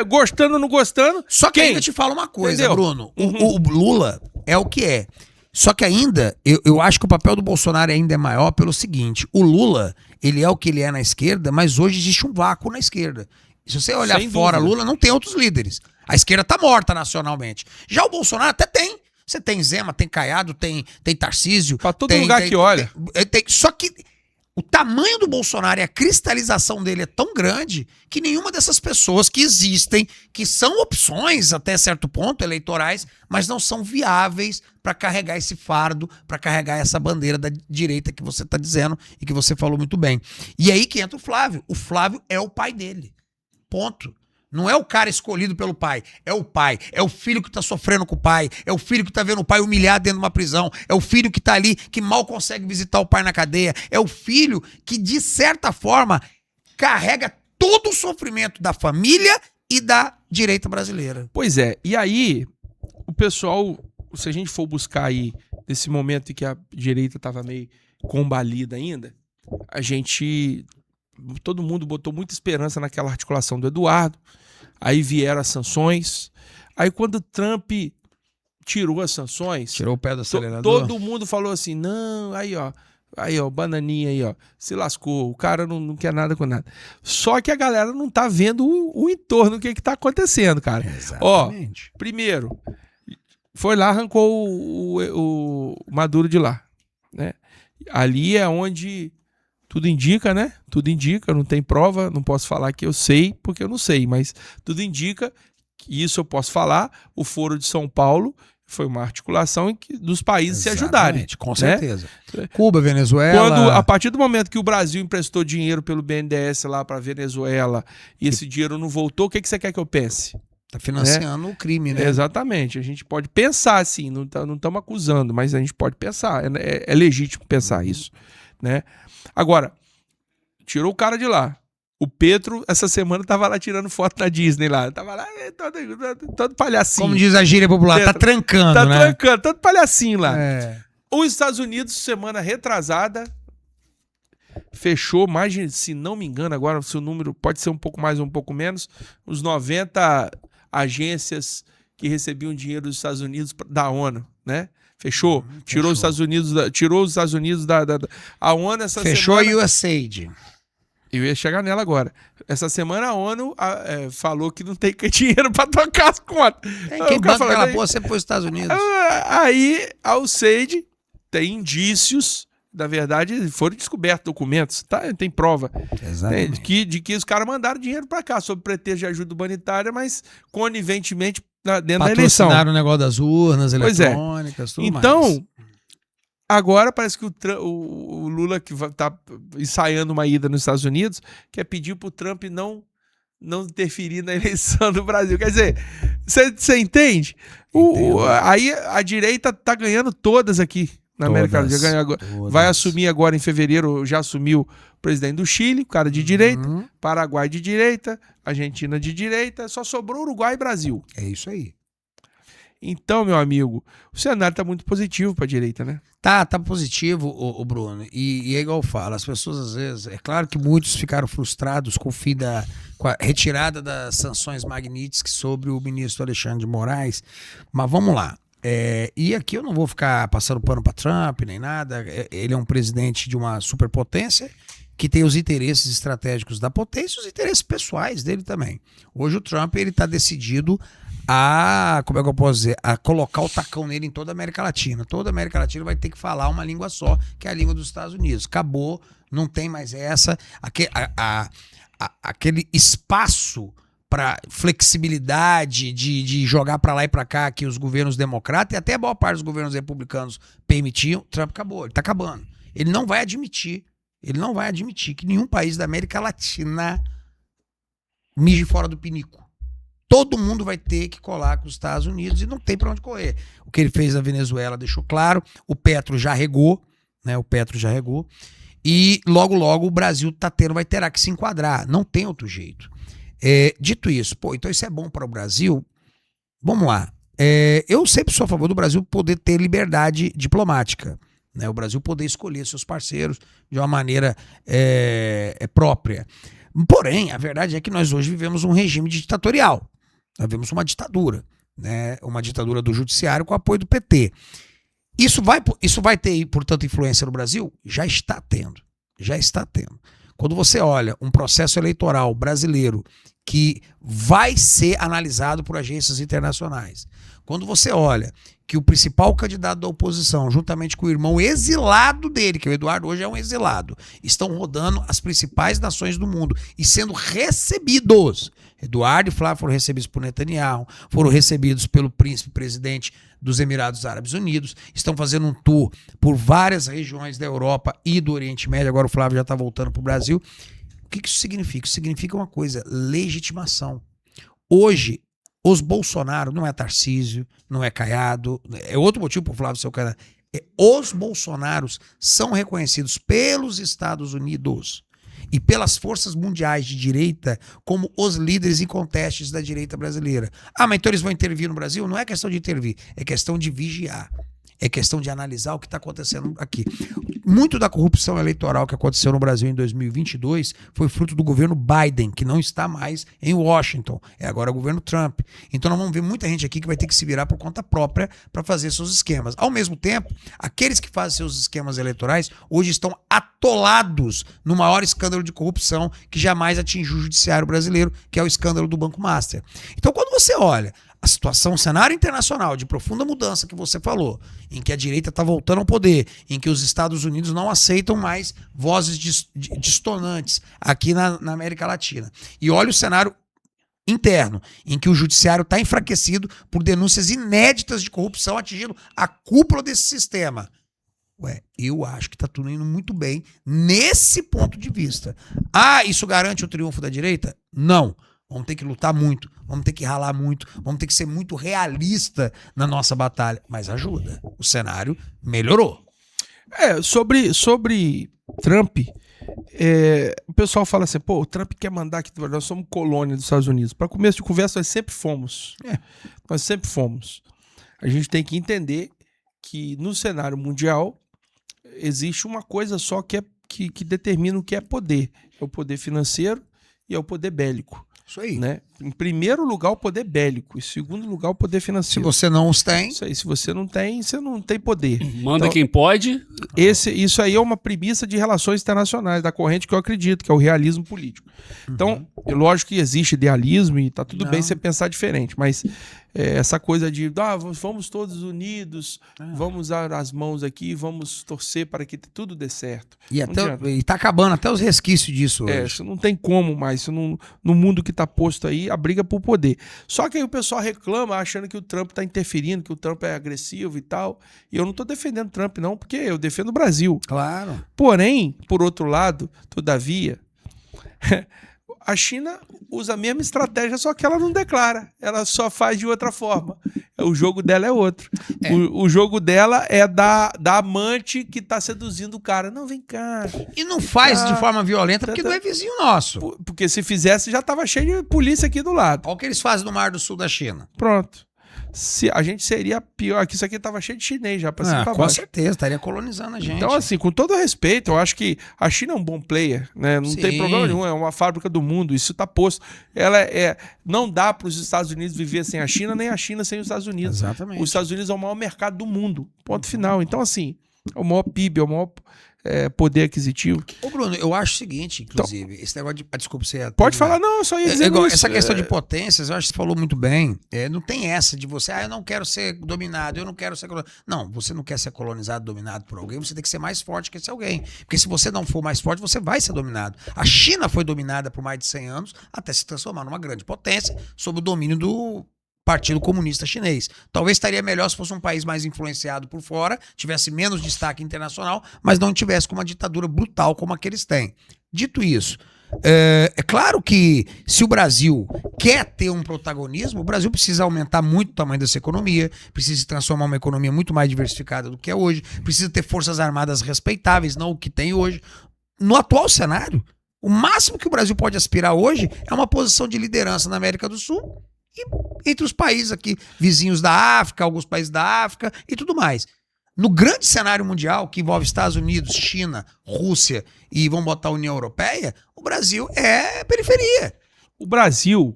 gostando ou não gostando. Só que ainda te falo uma coisa, entendeu? Bruno. O Lula é o que é. Só que ainda, eu acho que o papel do Bolsonaro ainda é maior pelo seguinte, o Lula, ele é o que ele é na esquerda, mas hoje existe um vácuo na esquerda. Se você olhar fora, Lula não tem outros líderes. A esquerda tá morta nacionalmente. Já o Bolsonaro até tem. Você tem Zema, tem Caiado, tem Tarcísio. Pra todo lugar que olha. Só que o tamanho do Bolsonaro e a cristalização dele é tão grande que nenhuma dessas pessoas que existem, que são opções até certo ponto eleitorais, mas não são viáveis para carregar esse fardo, para carregar essa bandeira da direita que você está dizendo e que você falou muito bem. E aí que entra o Flávio. O Flávio é o pai dele. Ponto. Não é o cara escolhido pelo pai, é o pai, é o filho que tá sofrendo com o pai, é o filho que tá vendo o pai humilhado dentro de uma prisão, é o filho que tá ali, que mal consegue visitar o pai na cadeia, é o filho que, de certa forma, carrega todo o sofrimento da família e da direita brasileira. Pois é, e aí, o pessoal, se a gente for buscar aí, nesse momento em que a direita tava meio combalida ainda, todo mundo botou muita esperança naquela articulação do Eduardo, aí vieram as sanções, aí quando Trump tirou as sanções... Tirou o pé do acelerador. Todo mundo falou assim, não, aí ó, bananinha aí ó, se lascou, o cara não quer nada com nada. Só que a galera não tá vendo o entorno, o que tá acontecendo, cara. Exatamente. Ó, primeiro, foi lá, arrancou o Maduro de lá, né? Ali é onde... Tudo indica, né? Tudo indica, não tem prova, não posso falar que eu sei, porque eu não sei, mas tudo indica, que isso eu posso falar, o Foro de São Paulo foi uma articulação dos países se ajudarem. Com certeza. Né? Cuba, Venezuela... A partir do momento que o Brasil emprestou dinheiro pelo BNDES lá para Venezuela e esse dinheiro não voltou, o que você quer que eu pense? Tá financiando o crime, né? Exatamente. A gente pode pensar assim, não estamos acusando, mas a gente pode pensar, é legítimo pensar isso, né? Agora, tirou o cara de lá. O Petro, essa semana, tava lá tirando foto na Disney lá. Tava lá todo palhacinho. Como diz a gíria popular, Petro, tá trancando, né? Tá trancando, todo palhacinho lá. Os Estados Unidos, semana retrasada, fechou mais de, se não me engano agora, se o número pode ser um pouco mais ou um pouco menos, uns 90 agências que recebiam dinheiro dos Estados Unidos da ONU, né? Fechou? Tirou os Estados Unidos da a ONU essa fechou semana. Fechou a USAID. Eu ia chegar nela agora. Essa semana a ONU falou que não tem dinheiro para tocar as contas. Quem banca aquela porra sempre foi os Estados Unidos. Aí a USAID tem indícios, na verdade, foram descobertos documentos, tá? Tem prova de que os caras mandaram dinheiro para cá sob pretexto de ajuda humanitária, mas coniventemente dentro da eleição. Patrocinaram o negócio das urnas eletrônicas, tudo então, mais. Agora parece que o Lula, que está ensaiando uma ida nos Estados Unidos, quer pedir para o Trump não interferir na eleição do Brasil. Quer dizer, você entende? Aí a direita está ganhando todas aqui na América Latina. Vai assumir agora em fevereiro, já assumiu o presidente do Chile, cara de direita, Paraguai de direita, Argentina de direita, só sobrou Uruguai e Brasil. É isso aí. Então, meu amigo, o cenário está muito positivo para a direita, né? Tá positivo, o Bruno. E é igual eu falo, as pessoas às vezes, é claro que muitos ficaram frustrados com a retirada das sanções Magnitsky sobre o ministro Alexandre de Moraes, mas vamos lá. E aqui eu não vou ficar passando pano para Trump nem nada. Ele é um presidente de uma superpotência que tem os interesses estratégicos da potência e os interesses pessoais dele também. Hoje o Trump ele está decidido como é que eu posso dizer, a colocar o tacão nele em toda a América Latina. Toda a América Latina vai ter que falar uma língua só, que é a língua dos Estados Unidos. Acabou, não tem mais essa. Aquele espaço para flexibilidade de jogar para lá e para cá que os governos democratas e até a boa parte dos governos republicanos permitiam, Trump acabou, ele está acabando. Ele não vai admitir que nenhum país da América Latina mije fora do pinico. Todo mundo vai ter que colar com os Estados Unidos e não tem para onde correr. O que ele fez na Venezuela deixou claro, o Petro já regou, né? E logo o Brasil terá que se enquadrar, não tem outro jeito. Dito isso, então isso é bom para o Brasil. Vamos lá. Eu sempre sou a favor do Brasil poder ter liberdade diplomática, né? O Brasil poder escolher seus parceiros de uma maneira própria. Porém, a verdade é que nós hoje vivemos um regime ditatorial. Nós vivemos uma ditadura, né? Uma ditadura do judiciário com apoio do PT. Isso vai ter, portanto, influência no Brasil? Já está tendo. Quando você olha um processo eleitoral brasileiro que vai ser analisado por agências internacionais, quando você olha que o principal candidato da oposição, juntamente com o irmão exilado dele, que o Eduardo hoje é um exilado, estão rodando as principais nações do mundo e sendo recebidos. Eduardo e Flávio foram recebidos por Netanyahu, foram recebidos pelo príncipe presidente dos Emirados Árabes Unidos, estão fazendo um tour por várias regiões da Europa e do Oriente Médio, agora o Flávio já está voltando para o Brasil. O que isso significa? Isso significa uma coisa, legitimação. Hoje, os Bolsonaro não é Tarcísio, não é Caiado, é outro motivo para o Flávio ser o cara. Os Bolsonaros são reconhecidos pelos Estados Unidos e pelas forças mundiais de direita como os líderes incontestes da direita brasileira. Mas então eles vão intervir no Brasil? Não é questão de intervir, é questão de vigiar. É questão de analisar o que está acontecendo aqui. Muito da corrupção eleitoral que aconteceu no Brasil em 2022 foi fruto do governo Biden, que não está mais em Washington. É agora o governo Trump. Então nós vamos ver muita gente aqui que vai ter que se virar por conta própria para fazer seus esquemas. Ao mesmo tempo, aqueles que fazem seus esquemas eleitorais hoje estão atolados no maior escândalo de corrupção que jamais atingiu o judiciário brasileiro, que é o escândalo do Banco Master. Então quando você olha a situação, o cenário internacional de profunda mudança que você falou, em que a direita está voltando ao poder, em que os Estados Unidos não aceitam mais vozes distonantes aqui na América Latina. E olha o cenário interno, em que o judiciário está enfraquecido por denúncias inéditas de corrupção atingindo a cúpula desse sistema. Eu acho que está tudo indo muito bem nesse ponto de vista. Isso garante o triunfo da direita? Não. Vamos ter que lutar muito, vamos ter que ralar muito, vamos ter que ser muito realista na nossa batalha. Mas ajuda. O cenário melhorou. Sobre Trump, o pessoal fala assim, o Trump quer mandar aqui, nós somos colônia dos Estados Unidos. Para começo de conversa, nós sempre fomos. Nós sempre fomos. A gente tem que entender que no cenário mundial existe uma coisa só que determina o que é poder. É o poder financeiro e é o poder bélico. Isso aí. Né? Em primeiro lugar, o poder bélico. Em segundo lugar, o poder financeiro. Se você não os tem... Isso aí, se você não tem poder. Manda então, quem pode. Isso aí é uma premissa de relações internacionais, da corrente que eu acredito, que é o realismo político. Então, lógico que existe idealismo e tá tudo bem você pensar diferente, mas essa coisa de vamos todos unidos, vamos dar as mãos aqui, vamos torcer para que tudo dê certo. E tá acabando até os resquícios disso hoje. Isso não tem como mais. Isso não, no mundo que tá posto aí, a briga por poder. Só que aí o pessoal reclama achando que o Trump tá interferindo, que o Trump é agressivo e tal. E eu não tô defendendo o Trump não, porque eu defendo o Brasil. Claro. Porém, por outro lado, todavia... A China usa a mesma estratégia, só que ela não declara. Ela só faz de outra forma. O jogo dela é outro. O jogo dela é da amante que tá seduzindo o cara. Não, vem cá. E não faz de forma violenta porque não é vizinho nosso. Porque se fizesse, já tava cheio de polícia aqui do lado. Olha o que eles fazem no Mar do Sul da China. Pronto. A gente seria pior, que isso aqui tava cheio de chinês já pra cima pra com baixo. certeza, estaria colonizando a gente. Então, assim, com todo respeito, eu acho que a China é um bom player, né? Não tem problema nenhum, é uma fábrica do mundo, isso tá posto. Não dá para os Estados Unidos viver sem a China, nem a China sem os Estados Unidos. Exatamente. Os Estados Unidos é o maior mercado do mundo, ponto final. Então, assim, é o maior PIB, é o maior poder aquisitivo. Ô, Bruno, eu acho o seguinte, inclusive, esse negócio de... desculpa, você... Pode falar, não, só ia dizer isso. Essa questão de potências, eu acho que você falou muito bem. Não tem essa de você, eu não quero ser dominado, eu não quero ser... Não, você não quer ser colonizado, dominado por alguém, você tem que ser mais forte que esse alguém. Porque se você não for mais forte, você vai ser dominado. A China foi dominada por mais de 100 anos até se transformar numa grande potência sob o domínio do Partido Comunista Chinês. Talvez estaria melhor se fosse um país mais influenciado por fora, tivesse menos destaque internacional, mas não tivesse com uma ditadura brutal como a que eles têm. Dito isso, é claro que se o Brasil quer ter um protagonismo, o Brasil precisa aumentar muito o tamanho dessa economia, precisa se transformar uma economia muito mais diversificada do que é hoje, precisa ter forças armadas respeitáveis, não o que tem hoje. No atual cenário, o máximo que o Brasil pode aspirar hoje é uma posição de liderança na América do Sul e entre os países aqui, vizinhos da África, alguns países da África e tudo mais. No grande cenário mundial, que envolve Estados Unidos, China, Rússia e vamos botar a União Europeia, o Brasil é periferia. O Brasil,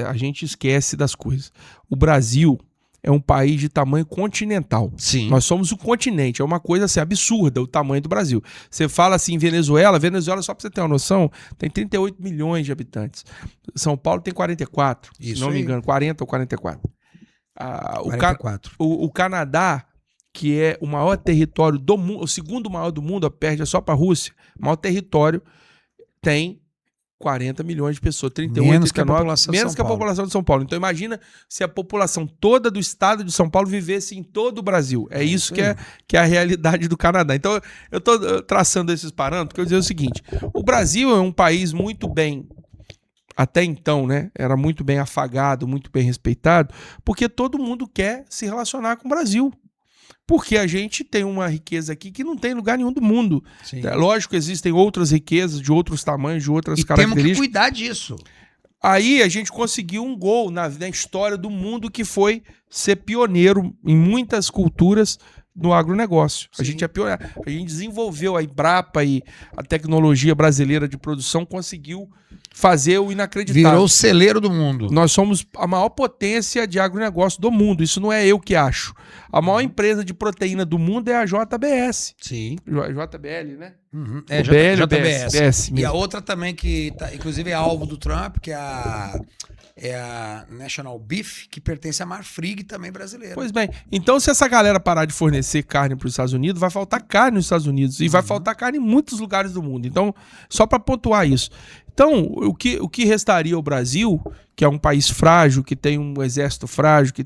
a gente esquece das coisas. O Brasil é um país de tamanho continental. Sim. Nós somos um continente, é uma coisa assim, absurda o tamanho do Brasil. Você fala assim, Venezuela, só pra você ter uma noção, tem 38 milhões de habitantes. São Paulo tem 44, isso se não me engano, 40 ou 44. 44. O Canadá, que é o maior território do mundo, o segundo maior do mundo, perde só para a Rússia, o maior território, tem 40 milhões de pessoas, 38, menos 39, menos que a população de São Paulo. Então imagina se a população toda do estado de São Paulo vivesse em todo o Brasil. É isso que é a realidade do Canadá. Então eu estou traçando esses parâmetros, porque eu dizer o seguinte, o Brasil é um país muito bem, até então, né, era muito bem afagado, muito bem respeitado, porque todo mundo quer se relacionar com o Brasil. Porque a gente tem uma riqueza aqui que não tem em lugar nenhum do mundo. Sim. Lógico que existem outras riquezas de outros tamanhos, de outras características. Temos que cuidar disso. Aí a gente conseguiu um gol na história do mundo que foi ser pioneiro em muitas culturas no agronegócio. Sim. A gente é pioneiro. A gente desenvolveu a Embrapa e a tecnologia brasileira de produção conseguiu fazer o inacreditável. Virou o celeiro do mundo. Nós somos a maior potência de agronegócio do mundo. Isso não é eu que acho. A maior empresa de proteína do mundo é a JBS. Sim. JBL, né? Uhum. JBS. E a outra também que, inclusive, é alvo do Trump, que é a National Beef, que pertence à Marfrig, também brasileira. Pois bem, então se essa galera parar de fornecer carne para os Estados Unidos, vai faltar carne nos Estados Unidos e vai faltar carne em muitos lugares do mundo. Então, só para pontuar isso. Então, o que restaria ao Brasil, que é um país frágil, que tem um exército frágil, que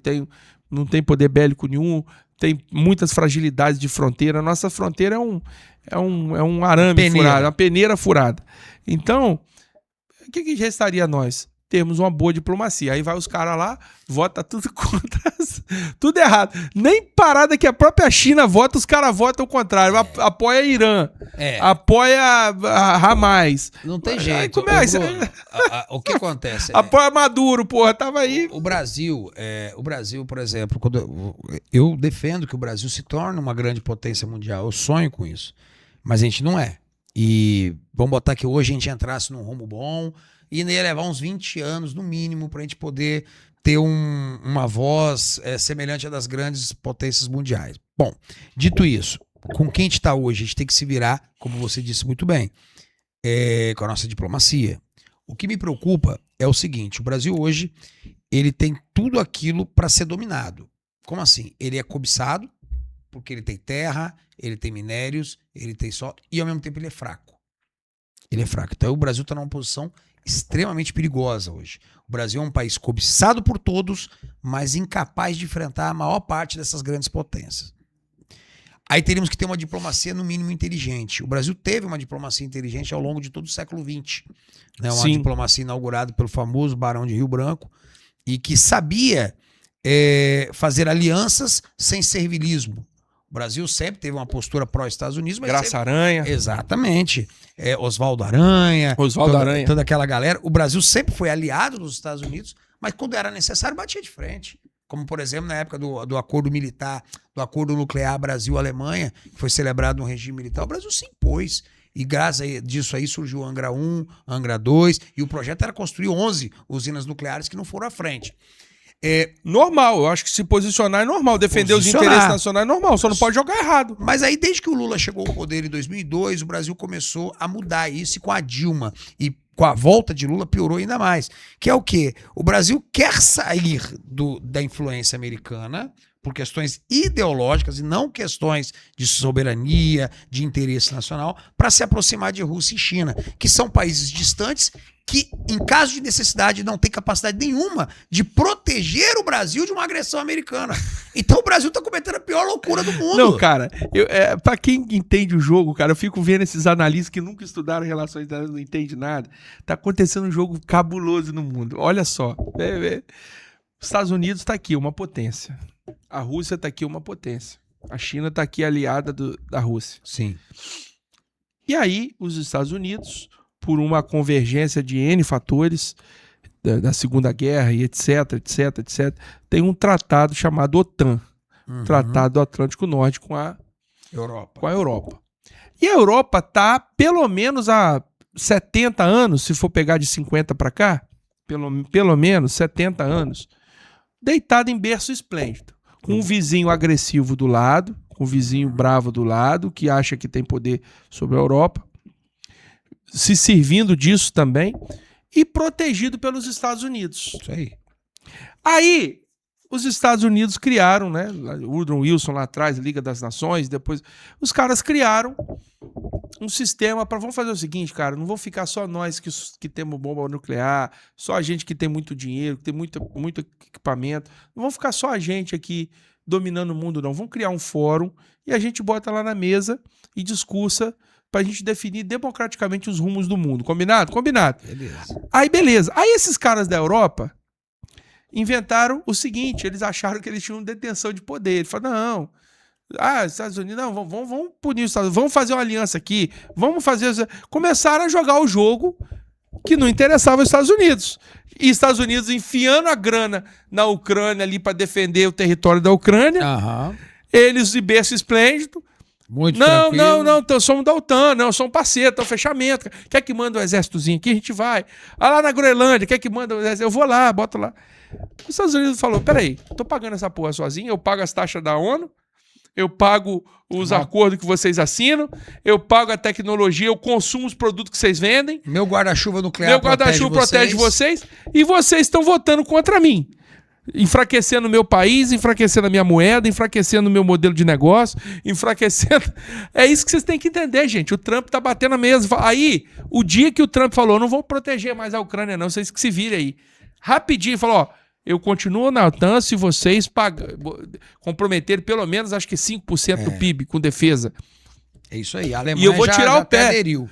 não tem poder bélico nenhum, tem muitas fragilidades de fronteira. A nossa fronteira é um arame furado, uma peneira furada. Então, o que restaria a nós? Termos uma boa diplomacia. Aí vai os caras lá, vota tudo contra, tudo errado. Nem parada que a própria China vota, os caras votam o contrário. Apoia Irã, apoia a Hamas. Não tem jeito. O que acontece? Apoia Maduro, porra, tava aí. O Brasil, por exemplo, eu defendo que o Brasil se torne uma grande potência mundial. Eu sonho com isso. Mas a gente não é. E vamos botar que hoje a gente entrasse num rumo bom e ia levar uns 20 anos, no mínimo, para a gente poder ter uma voz semelhante à das grandes potências mundiais. Bom, dito isso, com quem a gente está hoje, a gente tem que se virar, como você disse muito bem, com a nossa diplomacia. O que me preocupa é o seguinte, o Brasil hoje, ele tem tudo aquilo para ser dominado. Como assim? Ele é cobiçado, porque ele tem terra, ele tem minérios, ele tem solo, e ao mesmo tempo ele é fraco. Ele é fraco. Então o Brasil está numa posição extremamente perigosa hoje. O Brasil é um país cobiçado por todos, mas incapaz de enfrentar a maior parte dessas grandes potências. Aí teríamos que ter uma diplomacia, no mínimo, inteligente. O Brasil teve uma diplomacia inteligente ao longo de todo o século XX. Né? Uma diplomacia inaugurada pelo famoso Barão de Rio Branco, e que sabia fazer alianças sem servilismo. O Brasil sempre teve uma postura pró-Estados Unidos. Mas Graça sempre... Aranha. Exatamente. Oswaldo Aranha. Toda aquela galera. O Brasil sempre foi aliado dos Estados Unidos, mas quando era necessário batia de frente. Como, por exemplo, na época do acordo militar, do acordo nuclear Brasil-Alemanha, que foi celebrado no regime militar, o Brasil se impôs. E graças a disso aí surgiu o Angra 1, Angra 2, e o projeto era construir 11 usinas nucleares que não foram à frente. Normal, eu acho que se posicionar é normal, defender os interesses nacionais é normal, só não pode jogar errado. Mas aí, desde que o Lula chegou ao poder em 2002, o Brasil começou a mudar isso, e com a Dilma e com a volta de Lula piorou ainda mais. Que é o quê? O Brasil quer sair da influência americana por questões ideológicas e não questões de soberania, de interesse nacional, para se aproximar de Rússia e China, que são países distantes que, em caso de necessidade, não tem capacidade nenhuma de proteger o Brasil de uma agressão americana. Então o Brasil tá cometendo a pior loucura do mundo. Não, cara, pra quem entende o jogo, cara, eu fico vendo esses analistas que nunca estudaram relações internacionais, não entendem nada. Tá acontecendo um jogo cabuloso no mundo. Olha só. Os Estados Unidos tá aqui, uma potência. A Rússia tá aqui, uma potência. A China tá aqui, aliada da Rússia. Sim. E aí, os Estados Unidos, por uma convergência de N fatores, da Segunda Guerra e etc, tem um tratado chamado OTAN, Tratado do Atlântico Norte com a Europa. E a Europa está, pelo menos há 70 anos, se for pegar de 50 para cá, pelo menos 70 anos, deitada em berço esplêndido, com um vizinho agressivo do lado, com um vizinho bravo do lado, que acha que tem poder sobre a Europa, se servindo disso também, e protegido pelos Estados Unidos. Isso aí. Aí, os Estados Unidos criaram, né? Woodrow Wilson lá atrás, Liga das Nações, depois os caras criaram um sistema para, vamos fazer o seguinte, cara, não vão ficar só nós que temos bomba nuclear, só a gente que tem muito dinheiro, que tem muito equipamento, não vão ficar só a gente aqui dominando o mundo, não. Vamos criar um fórum e a gente bota lá na mesa e discursa pra gente definir democraticamente os rumos do mundo. Combinado? Combinado. Beleza. Aí esses caras da Europa inventaram o seguinte, eles acharam que eles tinham detenção de poder. Eles falaram, não, Estados Unidos, não, vamos punir os Estados Unidos, vamos fazer uma aliança aqui, vamos fazer... Começaram a jogar o jogo que não interessava os Estados Unidos. E Estados Unidos enfiando a grana na Ucrânia ali para defender o território da Ucrânia. Eles de berço esplêndido. Muito não, tranquilo. somos da OTAN, não, somos parceiro, tá um fechamento. Quer que manda um exércitozinho aqui? A gente vai. Lá na Groenlândia, quer que manda um exército? Eu vou lá, boto lá. Os Estados Unidos falou, peraí, tô pagando essa porra sozinho, eu pago as taxas da ONU, eu pago os acordos que vocês assinam, eu pago a tecnologia, eu consumo os produtos que vocês vendem. Meu guarda-chuva nuclear protege vocês. E vocês estão votando contra mim. Enfraquecendo o meu país, enfraquecendo a minha moeda, enfraquecendo o meu modelo de negócio, enfraquecendo... É isso que vocês têm que entender, gente. O Trump tá batendo na mesa. Aí, o dia que o Trump falou, não vou proteger mais a Ucrânia não, vocês que se virem aí. Rapidinho, falou, eu continuo na OTAN se vocês comprometerem pelo menos, acho que 5% do PIB com defesa. É isso aí. A Alemanha e eu vou tirar o pé. Aderiu.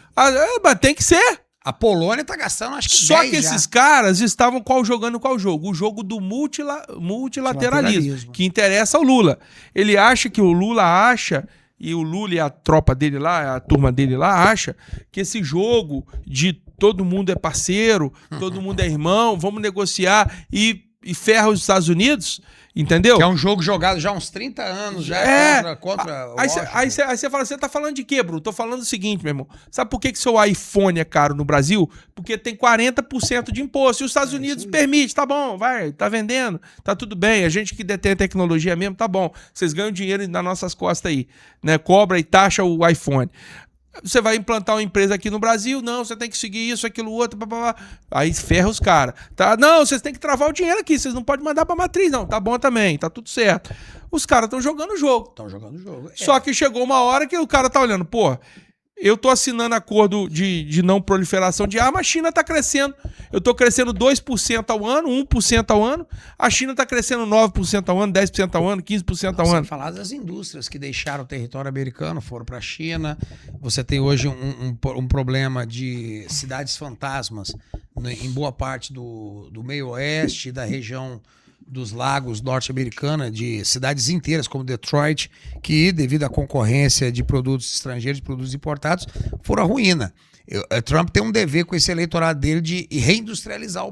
Mas tem que ser. A Polônia tá gastando, acho que Só que esses caras estavam jogando qual jogo? O jogo do multilateralismo, que interessa ao Lula. Ele acha que o Lula acha, e o Lula e a tropa dele lá, a turma dele lá, acha que esse jogo de todo mundo é parceiro, todo mundo é irmão, vamos negociar e ferra os Estados Unidos, Entendeu? Que é um jogo jogado já há uns 30 anos, já contra aí você fala, você tá falando de quê, Bruno? Tô falando o seguinte, meu irmão. Sabe por que seu iPhone é caro no Brasil? Porque tem 40% de imposto. E os Estados Unidos permite, tá bom, vai, tá vendendo, tá tudo bem. A gente que detém a tecnologia mesmo, tá bom. Vocês ganham dinheiro nas nossas costas aí, né? Cobra e taxa o iPhone. Você vai implantar uma empresa aqui no Brasil, não, você tem que seguir isso, aquilo, outro, blá. Aí ferra os caras. Tá? Não, vocês têm que travar o dinheiro aqui, vocês não podem mandar pra matriz, não. Tá bom também, tá tudo certo. Os caras estão jogando o jogo. Estão jogando o jogo. Só que chegou uma hora que o cara tá olhando, pô, eu tô assinando acordo de não proliferação de arma, a China tá crescendo. Eu tô crescendo 2% ao ano, 1% ao ano. A China tá crescendo 9% ao ano, 10% ao ano, 15% ao ano. Sem falar das indústrias que deixaram o território americano, foram para a China. Você tem hoje um problema de cidades fantasmas em boa parte do meio oeste, da região dos lagos norte-americana, de cidades inteiras como Detroit, que devido à concorrência de produtos estrangeiros, de produtos importados, foram à ruína. Trump tem um dever com esse eleitorado dele de reindustrializar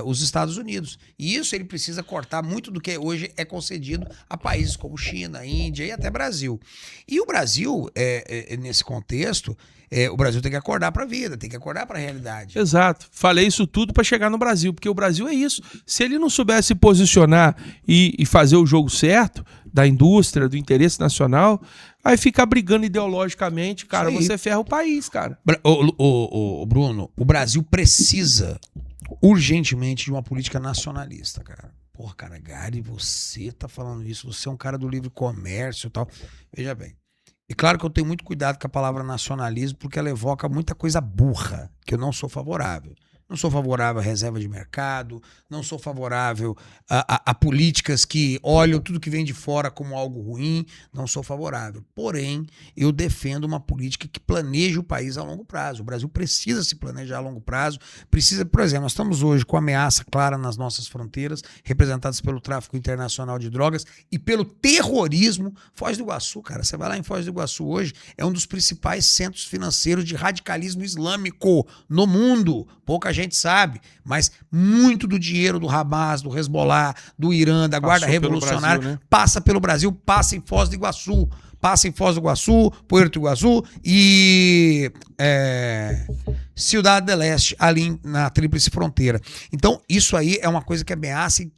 os Estados Unidos. E isso ele precisa cortar muito do que hoje é concedido a países como China, Índia e até Brasil. E o Brasil, nesse contexto, o Brasil tem que acordar para a vida, tem que acordar para a realidade. Exato. Falei isso tudo para chegar no Brasil, porque o Brasil é isso. Se ele não soubesse posicionar e fazer o jogo certo da indústria, do interesse nacional, aí ficar brigando ideologicamente, cara, você ferra o país, cara. Bruno, o Brasil precisa urgentemente de uma política nacionalista, cara. Porra, cara, Gary, você tá falando isso, você é um cara do livre comércio e tal. Veja bem. E claro que eu tenho muito cuidado com a palavra nacionalismo, porque ela evoca muita coisa burra, que eu não sou favorável. Não sou favorável à reserva de mercado, não sou favorável a políticas que olham tudo que vem de fora como algo ruim, não sou favorável. Porém, eu defendo uma política que planeje o país a longo prazo. O Brasil precisa se planejar a longo prazo, precisa, por exemplo, nós estamos hoje com ameaça clara nas nossas fronteiras, representadas pelo tráfico internacional de drogas e pelo terrorismo. Foz do Iguaçu, cara, você vai lá em Foz do Iguaçu hoje, é um dos principais centros financeiros de radicalismo islâmico no mundo. Pouca gente sabe, mas muito do dinheiro do Hamas, do Hezbollah, do Irã, da Guarda Revolucionária, Brasil, né? Passa pelo Brasil, passa em Foz do Iguaçu. Passa em Foz do Iguaçu, Puerto Iguaçu e Ciudad del Este, ali na Tríplice Fronteira. Então, isso aí é uma coisa que ameaça e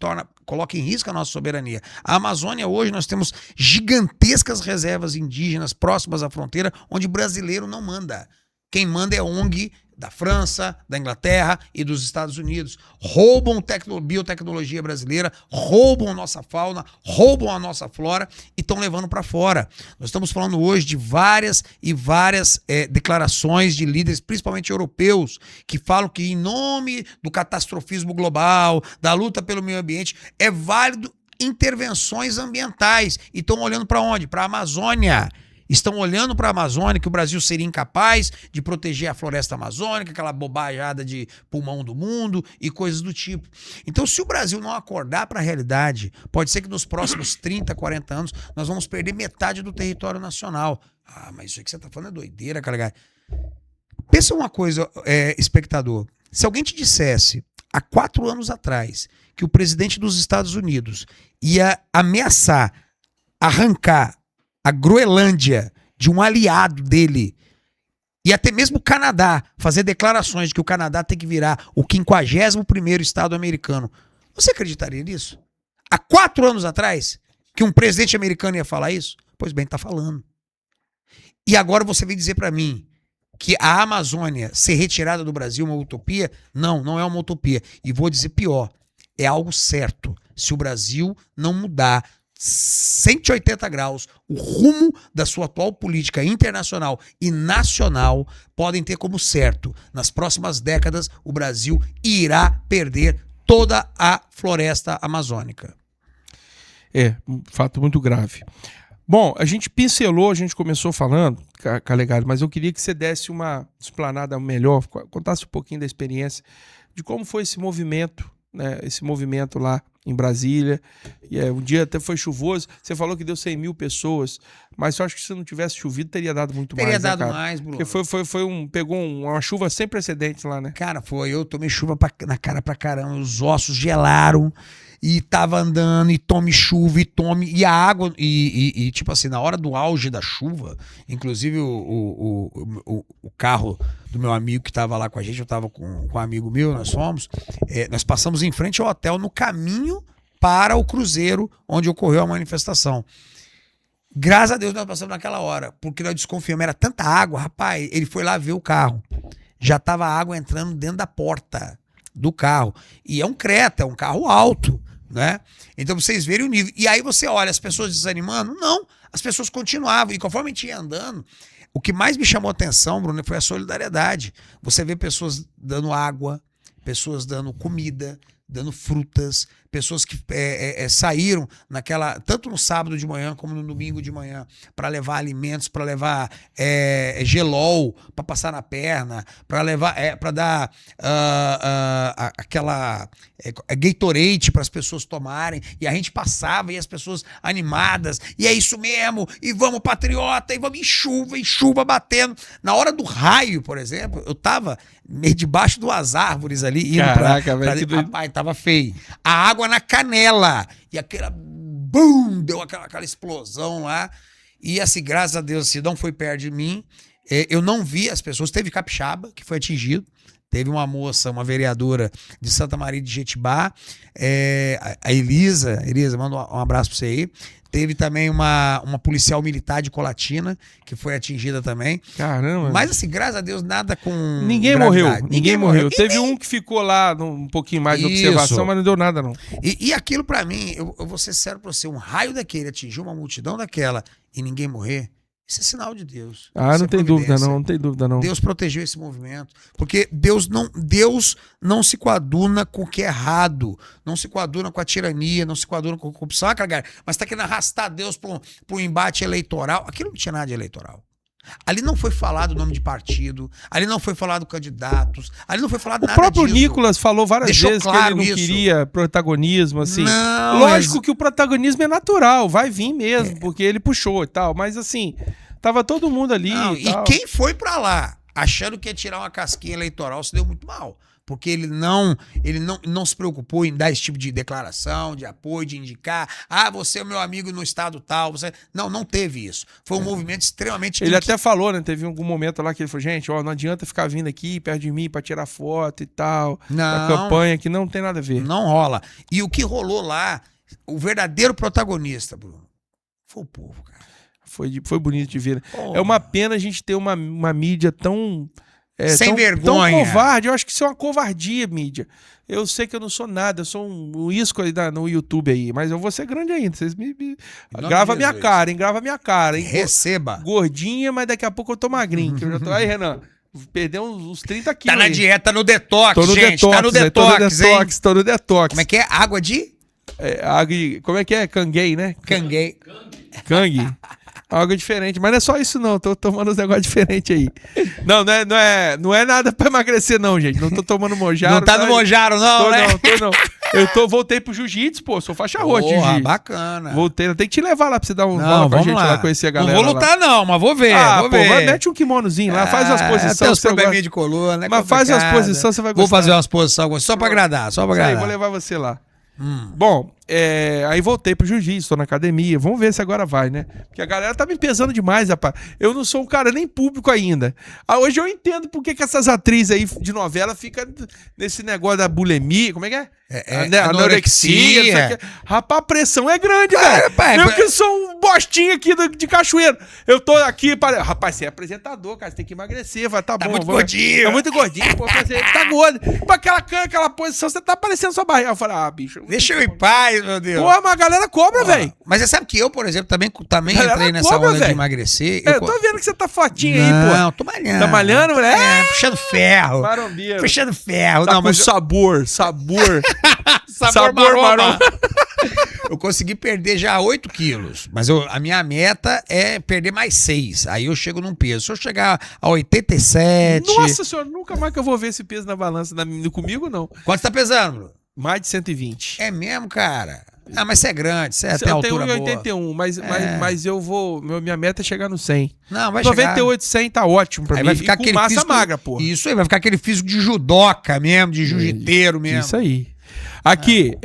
coloca em risco a nossa soberania. A Amazônia hoje nós temos gigantescas reservas indígenas próximas à fronteira, onde brasileiro não manda. Quem manda é a ONG da França, da Inglaterra e dos Estados Unidos. Roubam biotecnologia brasileira, roubam a nossa fauna, roubam a nossa flora e estão levando para fora. Nós estamos falando hoje de várias declarações de líderes, principalmente europeus, que falam que em nome do catastrofismo global, da luta pelo meio ambiente, é válido intervenções ambientais. E estão olhando para onde? Para a Amazônia. Estão olhando para a Amazônia, que o Brasil seria incapaz de proteger a floresta amazônica, aquela bobajada de pulmão do mundo e coisas do tipo. Então, se o Brasil não acordar para a realidade, pode ser que nos próximos 30, 40 anos nós vamos perder metade do território nacional. Ah, mas isso aí que você está falando é doideira, cara. Pensa uma coisa, espectador. Se alguém te dissesse, há 4 anos atrás, que o presidente dos Estados Unidos ia ameaçar arrancar a Groenlândia de um aliado dele e até mesmo o Canadá fazer declarações de que o Canadá tem que virar o 51º estado americano. Você acreditaria nisso? Há 4 anos atrás que um presidente americano ia falar isso? Pois bem, tá falando. E agora você vem dizer para mim que a Amazônia ser retirada do Brasil é uma utopia? Não, não é uma utopia. E vou dizer pior, é algo certo. Se o Brasil não mudar 180 graus o rumo da sua atual política internacional e nacional, podem ter como certo, nas próximas décadas o Brasil irá perder toda a floresta amazônica. É, um fato muito grave. Bom, a gente pincelou, a gente começou falando, Calegari, mas eu queria que você desse uma explanada melhor, contasse um pouquinho da experiência de como foi esse movimento, né, esse movimento lá em Brasília. E um dia até foi chuvoso. Você falou que deu 100 mil pessoas, mas eu acho que se não tivesse chovido teria dado muito mais. Teria dado mais, Bruno. Porque pegou uma chuva sem precedentes lá, né? Cara, eu tomei chuva na cara pra caramba, os ossos gelaram. e tava andando, e tome chuva, e a água, e tipo assim, na hora do auge da chuva, inclusive o carro do meu amigo que tava lá com a gente, eu tava com um amigo meu, nós passamos em frente ao hotel no caminho para o cruzeiro onde ocorreu a manifestação. Graças a Deus nós passamos naquela hora, porque nós desconfiamos, era tanta água, rapaz, ele foi lá ver o carro, já tava água entrando dentro da porta do carro, e é um Creta, é um carro alto, né? Então vocês verem o nível, e aí você olha as pessoas desanimando, não, as pessoas continuavam, e conforme a gente ia andando, o que mais me chamou a atenção, Bruno, foi a solidariedade. Você vê pessoas dando água, pessoas dando comida, dando frutas, pessoas que saíram tanto no sábado de manhã como no domingo de manhã para levar alimentos, para levar gelol para passar na perna, para levar para dar aquela Gatorade para as pessoas tomarem, e a gente passava e as pessoas animadas, e é isso mesmo, e vamos patriota, e vamos em chuva batendo. Na hora do raio, por exemplo, eu tava meio debaixo das árvores ali, indo rapaz, tava feio. A água na canela, e aquela bum, deu aquela explosão lá, e assim, graças a Deus, assim, não foi perto de mim, eu não vi as pessoas, teve capixaba que foi atingido, teve uma moça, uma vereadora de Santa Maria de Jetibá, a Elisa, manda um abraço pra você aí. Teve também uma policial militar de Colatina, que foi atingida também. Caramba. Mas assim, graças a Deus, nada com Ninguém gravidade. morreu. Ninguém morreu. Teve um que ficou lá um pouquinho mais de observação, mas não deu nada, não. E aquilo pra mim, eu vou ser sério pra você, um raio daquele atingiu uma multidão daquela e ninguém morrer, isso é sinal de Deus. Não tem dúvida não, não tem dúvida não. Deus protegeu esse movimento, porque Deus não se coaduna com o que é errado, não se coaduna com a tirania, não se coaduna com a corrupção, mas está querendo arrastar Deus para um embate eleitoral. Aquilo não tinha nada de eleitoral. Ali não foi falado o nome de partido, ali não foi falado candidatos, ali não foi falado nada disso. O próprio Nicolas falou várias vezes claro que ele não queria protagonismo, assim. Não, lógico que o protagonismo é natural, vai vir mesmo, porque ele puxou e tal, mas assim, tava todo mundo ali e quem foi pra lá achando que ia tirar uma casquinha eleitoral se deu muito mal. Porque ele não se preocupou em dar esse tipo de declaração, de apoio, de indicar, você é meu amigo no estado tal. Não teve isso. Foi um movimento extremamente... Ele até falou, né? Teve algum momento lá que ele falou, gente, não adianta ficar vindo aqui perto de mim pra tirar foto e tal. A campanha que não tem nada a ver. Não rola. E o que rolou lá, o verdadeiro protagonista, Bruno, foi o povo, cara. Foi bonito de ver. É uma pena a gente ter uma mídia tão... sem vergonha. Tão covarde. Eu acho que isso é uma covardia, mídia. Eu sei que eu não sou nada, eu sou um isco aí no YouTube aí, mas eu vou ser grande ainda. Vocês grava minha cara, hein? Grava minha cara, hein? Receba. Gordinha, mas daqui a pouco eu tô magrinho. Que eu já tô... Aí, Renan, perdeu uns 30 quilos. Tá na dieta, no detox, gente. Tá no detox, tô no detox. Como é que é? Água de? Como é que é? Canguei, né? Canguei. Cangue. Algo diferente, mas não é só isso não, tô tomando uns negócios diferentes aí. Não é nada pra emagrecer não, gente, não tô tomando Mojaro. Não tá no Mojaro não, né? Não. Voltei pro jiu-jitsu, pô, sou faixa roxa de jiu-jitsu. Bacana. Voltei, tem que te levar lá pra você dar um não, pra gente lá conhecer a galera. Não vou lutar lá. Não, mas vou ver, vou ver. Mete um kimonozinho lá, faz umas posições. Tem uns probleminha de coluna, mas faz umas posições, você vai gostar. Vou fazer umas posições só pra agradar, Aí, vou levar você lá. Bom, aí voltei pro jiu-jitsu, tô na academia. Vamos ver se agora vai, né? Porque a galera tá me pesando demais, rapaz. Eu não sou um cara nem público ainda. Hoje eu entendo por que essas atrizes aí de novela ficam nesse negócio da bulimia. Como é que é? Anorexia. Rapaz, a pressão é grande, velho. Eu que sou um bostinho aqui de Cachoeiro. Eu tô aqui para. Rapaz, você é apresentador, cara. Você tem que emagrecer, vai, tá bom. Muito gordinho. Tá muito gordinho, pô. Você tá gordo. Pra aquela posição, você tá parecendo sua barriga. Eu falei, bicho. Deixa eu ir em paz, meu Deus. Pô, mas a galera cobra, velho. Mas você sabe que eu, por exemplo, também entrei nessa onda de emagrecer. Eu tô vendo que você tá fortinho aí, pô. Não, tô malhando. Tá malhando, mulher? Puxando ferro. Marombeiro. Puxando ferro. Tá com sabor. Sabor marrom. Eu consegui perder já 8 quilos, mas a minha meta é perder mais 6. Aí eu chego num peso. Se eu chegar a 87... Nossa senhora, nunca mais que eu vou ver esse peso na balança comigo, não. Quanto você tá pesando, Bruno? Mais de 120. É mesmo, cara? Mas você é grande, você tem altura boa. Eu tenho 1,81, mas eu vou... Minha meta é chegar no 100. Não, vai 98, 100 tá ótimo pra mim. Vai ficar aquele massa físico, magra, pô. Isso aí, vai ficar aquele físico de judoca mesmo, de jiu-jiteiro mesmo. Isso aí. Aqui,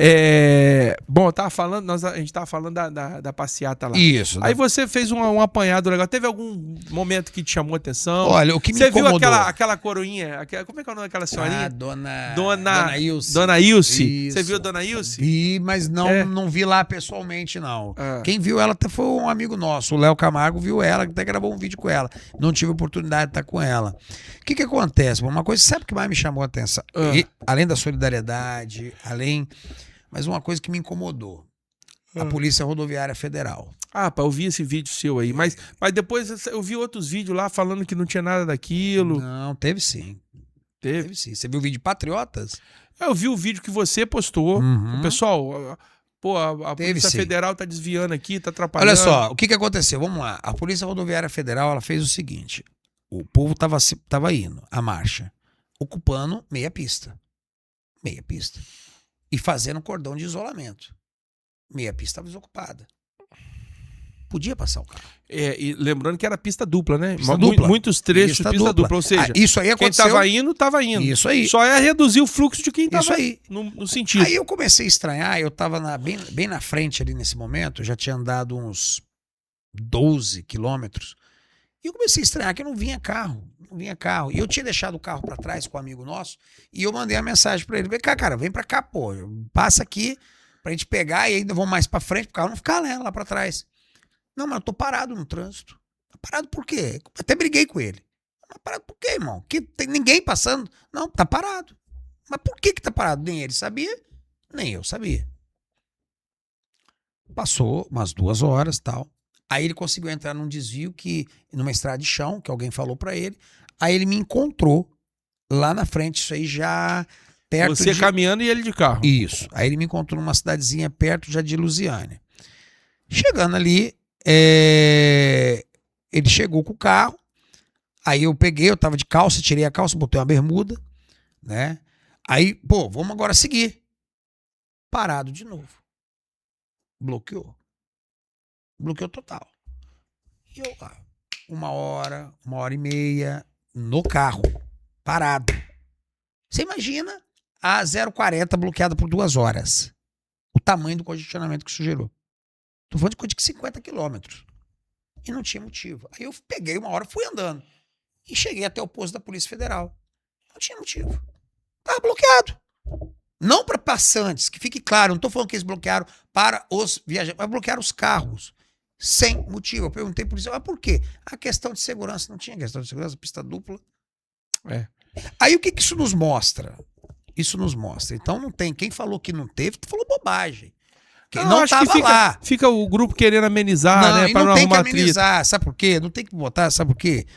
bom, eu tava falando, a gente tava falando da passeata lá. Isso. Aí você fez um apanhado legal. Teve algum momento que te chamou a atenção? Olha, o que me incomodou... Você viu aquela coroinha? Como é que é o nome daquela senhorinha? Dona Ilse. Dona Ilse. Você viu a Dona Ilse? Vi, mas não vi lá pessoalmente, não. Quem viu ela até foi um amigo nosso, o Léo Camargo viu ela, até gravou um vídeo com ela. Não tive oportunidade de estar com ela. O que acontece? Uma coisa, sabe o que mais me chamou a atenção? E, além da solidariedade, mas uma coisa que me incomodou. A Polícia Rodoviária Federal. Eu vi esse vídeo seu aí, mas depois eu vi outros vídeos lá falando que não tinha nada daquilo. Não, teve sim. Teve sim. Você viu o vídeo de Patriotas? Eu vi o vídeo que você postou. O pessoal, a Polícia Federal tá desviando aqui, tá atrapalhando. Olha só, o que aconteceu? Vamos lá. A Polícia Rodoviária Federal, ela fez o seguinte. O povo tava indo à marcha, ocupando meia pista. E fazendo cordão de isolamento. Meia pista estava desocupada. Podia passar o carro. E lembrando que era pista dupla, né? Pista dupla. Muitos trechos de pista dupla. Ou seja, isso aí aconteceu. Quem tava indo. Isso aí. Só é reduzir o fluxo de quem tava isso aí. No sentido. Aí eu comecei a estranhar, eu tava bem na frente ali nesse momento, já tinha andado uns 12 quilômetros. E eu comecei a estranhar que não vinha carro. E eu tinha deixado o carro para trás com um amigo nosso, e eu mandei a mensagem para ele: vem cá, cara, vem para cá, pô. Passa aqui pra gente pegar e ainda vamos mais para frente, pro carro não ficar lá para trás. Não, mas eu tô parado no trânsito. Parado por quê? Até briguei com ele. Mas parado por quê, irmão? Que tem ninguém passando? Não, tá parado. Mas por que tá parado? Nem ele sabia, nem eu sabia. Passou umas 2 horas e tal. Aí ele conseguiu entrar num desvio, numa estrada de chão, que alguém falou pra ele. Aí ele me encontrou lá na frente, isso aí já perto Você caminhando e ele de carro. Isso. Aí ele me encontrou numa cidadezinha perto já de Lusiânia. Chegando ali, ele chegou com o carro. Aí eu tava de calça, tirei a calça, botei uma bermuda, né? Aí, vamos agora seguir. Parado de novo. Bloqueou total. E eu lá, 1 hora, 1h30 no carro, parado. Você imagina a 040 bloqueada por 2 horas. O tamanho do congestionamento que isso gerou. Tô falando de coisa de 50 quilômetros. E não tinha motivo. Aí eu peguei 1 hora, fui andando. E cheguei até o posto da Polícia Federal. Não tinha motivo. Tava bloqueado. Não para passantes, que fique claro, não tô falando que eles bloquearam para os viajantes, mas bloquearam os carros. Sem motivo. Eu perguntei pro policial, mas por quê? A questão de segurança. Não tinha questão de segurança, pista dupla. Aí o que isso nos mostra? Isso nos mostra. Então não tem. Quem falou que não teve, falou bobagem. Quem não tava lá. Fica o grupo querendo amenizar, né? Para não tem que arrumar amenizar. Sabe por quê? Não tem que botar, sabe por quê?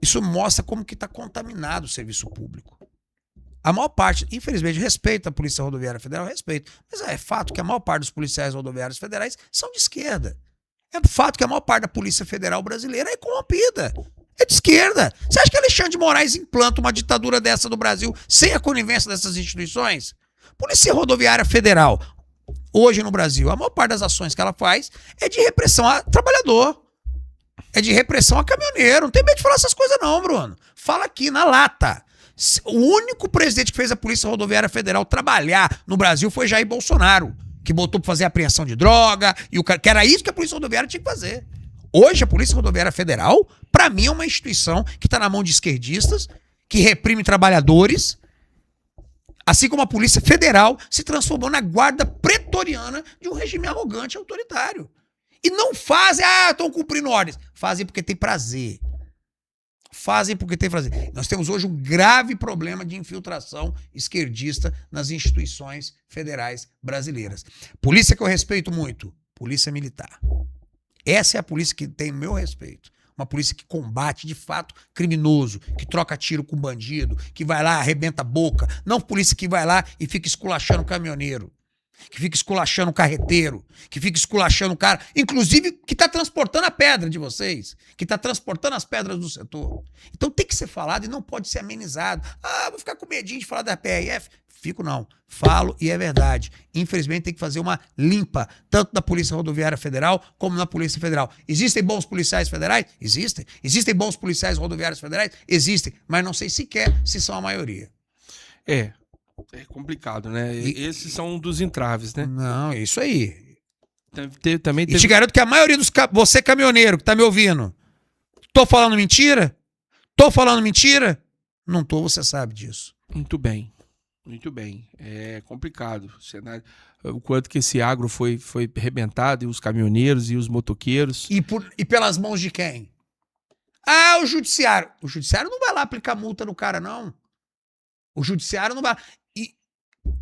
Isso mostra como que tá contaminado o serviço público. A maior parte, infelizmente, respeita a Polícia Rodoviária Federal, respeito. Mas é fato que a maior parte dos policiais rodoviários federais são de esquerda. É fato que a maior parte da Polícia Federal brasileira é corrompida. É de esquerda. Você acha que Alexandre de Moraes implanta uma ditadura dessa no Brasil sem a conivência dessas instituições? Polícia Rodoviária Federal, hoje no Brasil, a maior parte das ações que ela faz é de repressão a trabalhador. É de repressão a caminhoneiro. Não tem medo de falar essas coisas não, Bruno. Fala aqui, na lata. O único presidente que fez a Polícia Rodoviária Federal trabalhar no Brasil foi Jair Bolsonaro, que botou pra fazer apreensão de droga, que era isso que a Polícia Rodoviária tinha que fazer. Hoje, a Polícia Rodoviária Federal, pra mim, é uma instituição que tá na mão de esquerdistas, que reprime trabalhadores, assim como a Polícia Federal se transformou na guarda pretoriana de um regime arrogante e autoritário. E não fazem, estão cumprindo ordens. Fazem porque tem prazer. Nós temos hoje um grave problema de infiltração esquerdista nas instituições federais brasileiras. Polícia que eu respeito muito, Polícia Militar. Essa é a polícia que tem meu respeito. Uma polícia que combate, de fato, criminoso, que troca tiro com bandido, que vai lá, arrebenta a boca. Não polícia que vai lá e fica esculachando o caminhoneiro, que fica esculachando o carreteiro, que fica esculachando o cara, inclusive que está transportando a pedra de vocês, que está transportando as pedras do setor. Então tem que ser falado e não pode ser amenizado. Vou ficar com medinho de falar da PRF. Fico não. Falo e é verdade. Infelizmente tem que fazer uma limpa, tanto na Polícia Rodoviária Federal como na Polícia Federal. Existem bons policiais federais? Existem. Existem bons policiais rodoviários federais? Existem. Mas não sei sequer se são a maioria. É complicado, né? Esses são um dos entraves, né? Não, é isso aí. Também E te garanto que a maioria dos... Você caminhoneiro que tá me ouvindo, tô falando mentira? Tô falando mentira? Não tô, você sabe disso. Muito bem. Muito bem. É complicado o cenário. O quanto que esse agro foi arrebentado, e os caminhoneiros e os motoqueiros. E pelas mãos de quem? Ah, o judiciário. O judiciário não vai lá aplicar multa no cara, não. O judiciário não vai...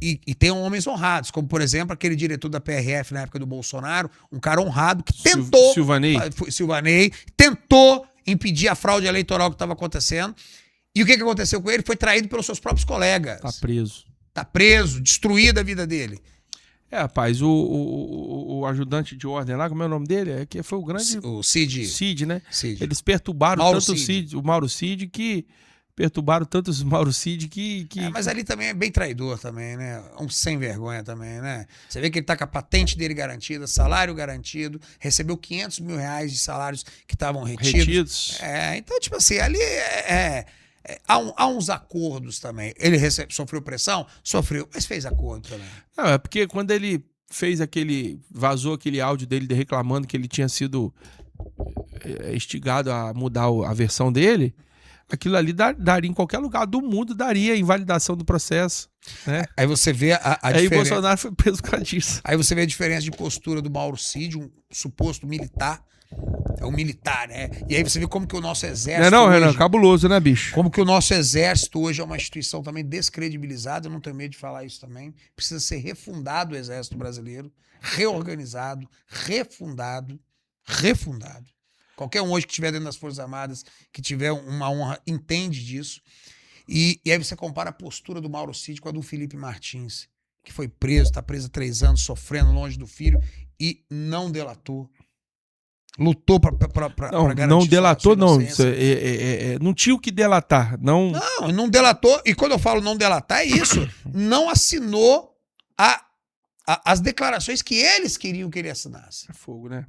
E tem homens honrados, como, por exemplo, aquele diretor da PRF na época do Bolsonaro, um cara honrado que tentou... Silvanei. Tentou impedir a fraude eleitoral que estava acontecendo. E o que aconteceu com ele? Foi traído pelos seus próprios colegas. Tá preso. Tá preso, destruída a vida dele. Rapaz, o ajudante de ordem lá, como é o nome dele? É que foi o grande... O Cid. Cid, né? Cid. Eles perturbaram Mauro tanto Cid. o Mauro Cid que... Perturbaram tanto os Mauro Cid que... Mas ali também é bem traidor também, né? Um sem vergonha também, né? Você vê que ele tá com a patente dele garantida, salário garantido, recebeu 500 mil reais de salários que estavam retidos. Então, tipo assim, ali há uns acordos também. Ele sofreu pressão? Sofreu, mas fez acordo também. Não, é porque quando ele fez vazou aquele áudio dele reclamando que ele tinha sido instigado a mudar a versão dele, aquilo ali daria em qualquer lugar do mundo, daria invalidação do processo, né? Aí você vê a diferença. Aí o Bolsonaro foi preso por causa disso. Aí você vê a diferença de postura do Mauro Cid, um suposto militar. É um militar, né? E aí você vê como que o nosso exército... Não, Renan, cabuloso, né, bicho? Como que o nosso exército hoje é uma instituição também descredibilizada, eu não tenho medo de falar isso também. Precisa ser refundado o exército brasileiro, reorganizado, refundado. Qualquer um hoje que estiver dentro das Forças Armadas, que tiver uma honra, entende disso. E aí você compara a postura do Mauro Cid com a do Felipe Martins, que foi preso, está preso há 3 anos, sofrendo longe do filho e não delatou. Lutou para garantir. Não delatou, não. Não tinha o que delatar. Não delatou. E quando eu falo não delatar, é isso. Não assinou as declarações que eles queriam que ele assinasse. É fogo, né?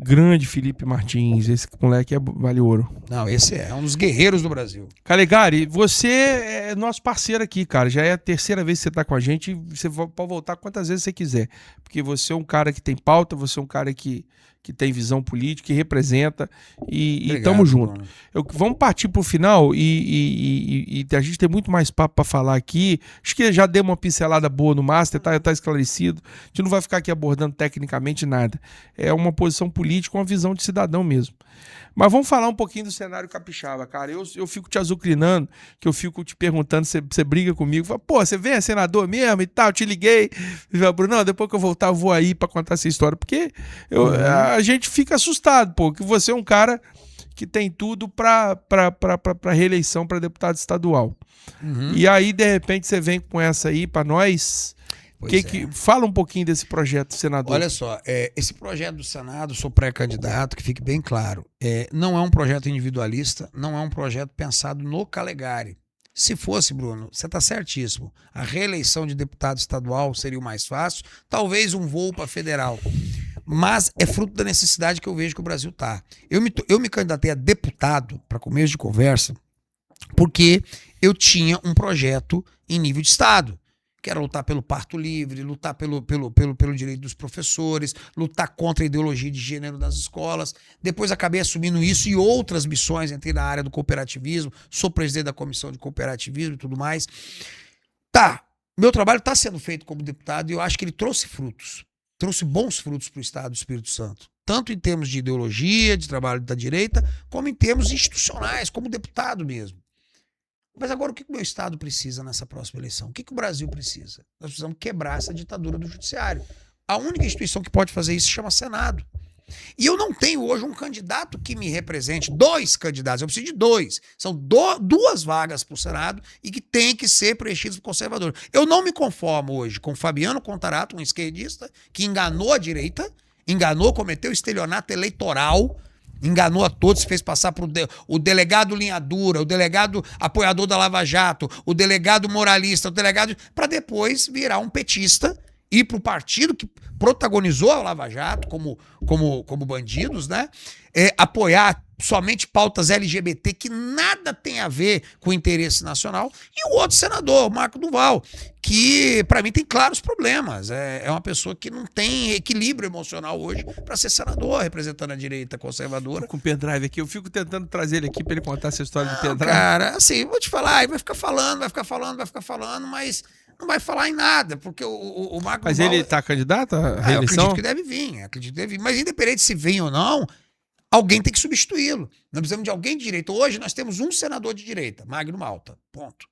Grande Felipe Martins, esse moleque vale ouro. Não, esse é um dos guerreiros do Brasil. Calegari, você é nosso parceiro aqui, cara. Já é a 3ª vez que você tá com a gente. Você pode voltar quantas vezes você quiser. Porque você é um cara que tem pauta, você é um cara que tem visão política, que representa. E tamo junto. Vamos partir pro final e a gente tem muito mais papo pra falar aqui. Acho que já deu uma pincelada boa no Master, tá esclarecido. A gente não vai ficar aqui abordando tecnicamente nada. É uma posição política, uma visão de cidadão mesmo. Mas vamos falar um pouquinho do cenário capixaba, cara. Eu fico te azucrinando, que eu fico te perguntando, você briga comigo, fala, pô, você vem, é senador mesmo e tal, te liguei. Bruno, depois que eu voltar, eu vou aí pra contar essa história, porque a gente fica assustado, pô, que você é um cara que tem tudo pra reeleição para deputado estadual. E aí, de repente, você vem com essa aí pra nós... Fala um pouquinho desse projeto, senador. Olha só, esse projeto do Senado, sou pré-candidato, que fique bem claro, não é um projeto individualista, não é um projeto pensado no Calegari. Se fosse, Bruno, você está certíssimo, a reeleição de deputado estadual seria o mais fácil, talvez um voo para federal. Mas é fruto da necessidade que eu vejo que o Brasil está. Eu me candidatei a deputado, para começo de conversa, porque eu tinha um projeto em nível de estado. Que era lutar pelo parto livre, lutar pelo direito dos professores, lutar contra a ideologia de gênero nas escolas. Depois acabei assumindo isso e outras missões, entrei na área do cooperativismo, sou presidente da comissão de cooperativismo e tudo mais. Meu trabalho está sendo feito como deputado e eu acho que ele trouxe bons frutos para o Estado do Espírito Santo. Tanto em termos de ideologia, de trabalho da direita, como em termos institucionais, como deputado mesmo. Mas agora o que o meu Estado precisa nessa próxima eleição? O que o Brasil precisa? Nós precisamos quebrar essa ditadura do judiciário. A única instituição que pode fazer isso se chama Senado. E eu não tenho hoje um candidato que me represente, 2 candidatos, eu preciso de 2. São 2 vagas para o Senado e que tem que ser preenchidas por conservador. Eu não me conformo hoje com Fabiano Contarato, um esquerdista, que enganou a direita, cometeu estelionato eleitoral, enganou a todos, fez passar por o delegado linha dura, o delegado apoiador da Lava Jato, o delegado moralista, o delegado... para depois virar um petista, ir para o partido que protagonizou a Lava Jato como bandidos, né? Apoiar somente pautas LGBT que nada tem a ver com o interesse nacional, e o outro senador, o Marco Duval, que para mim tem claros problemas. É uma pessoa que não tem equilíbrio emocional hoje para ser senador, representando a direita conservadora. Com o pendrive aqui, eu fico tentando trazer ele aqui para ele contar essa história do pendrive. Cara, assim, vou te falar, ele vai ficar falando, mas não vai falar em nada, porque o Marco Mas Duval, ele está candidato à reeleição? eu acredito que deve vir, mas independente se vem ou não, alguém tem que substituí-lo. Nós precisamos de alguém de direita. Hoje nós temos um senador de direita, Magno Malta, ponto.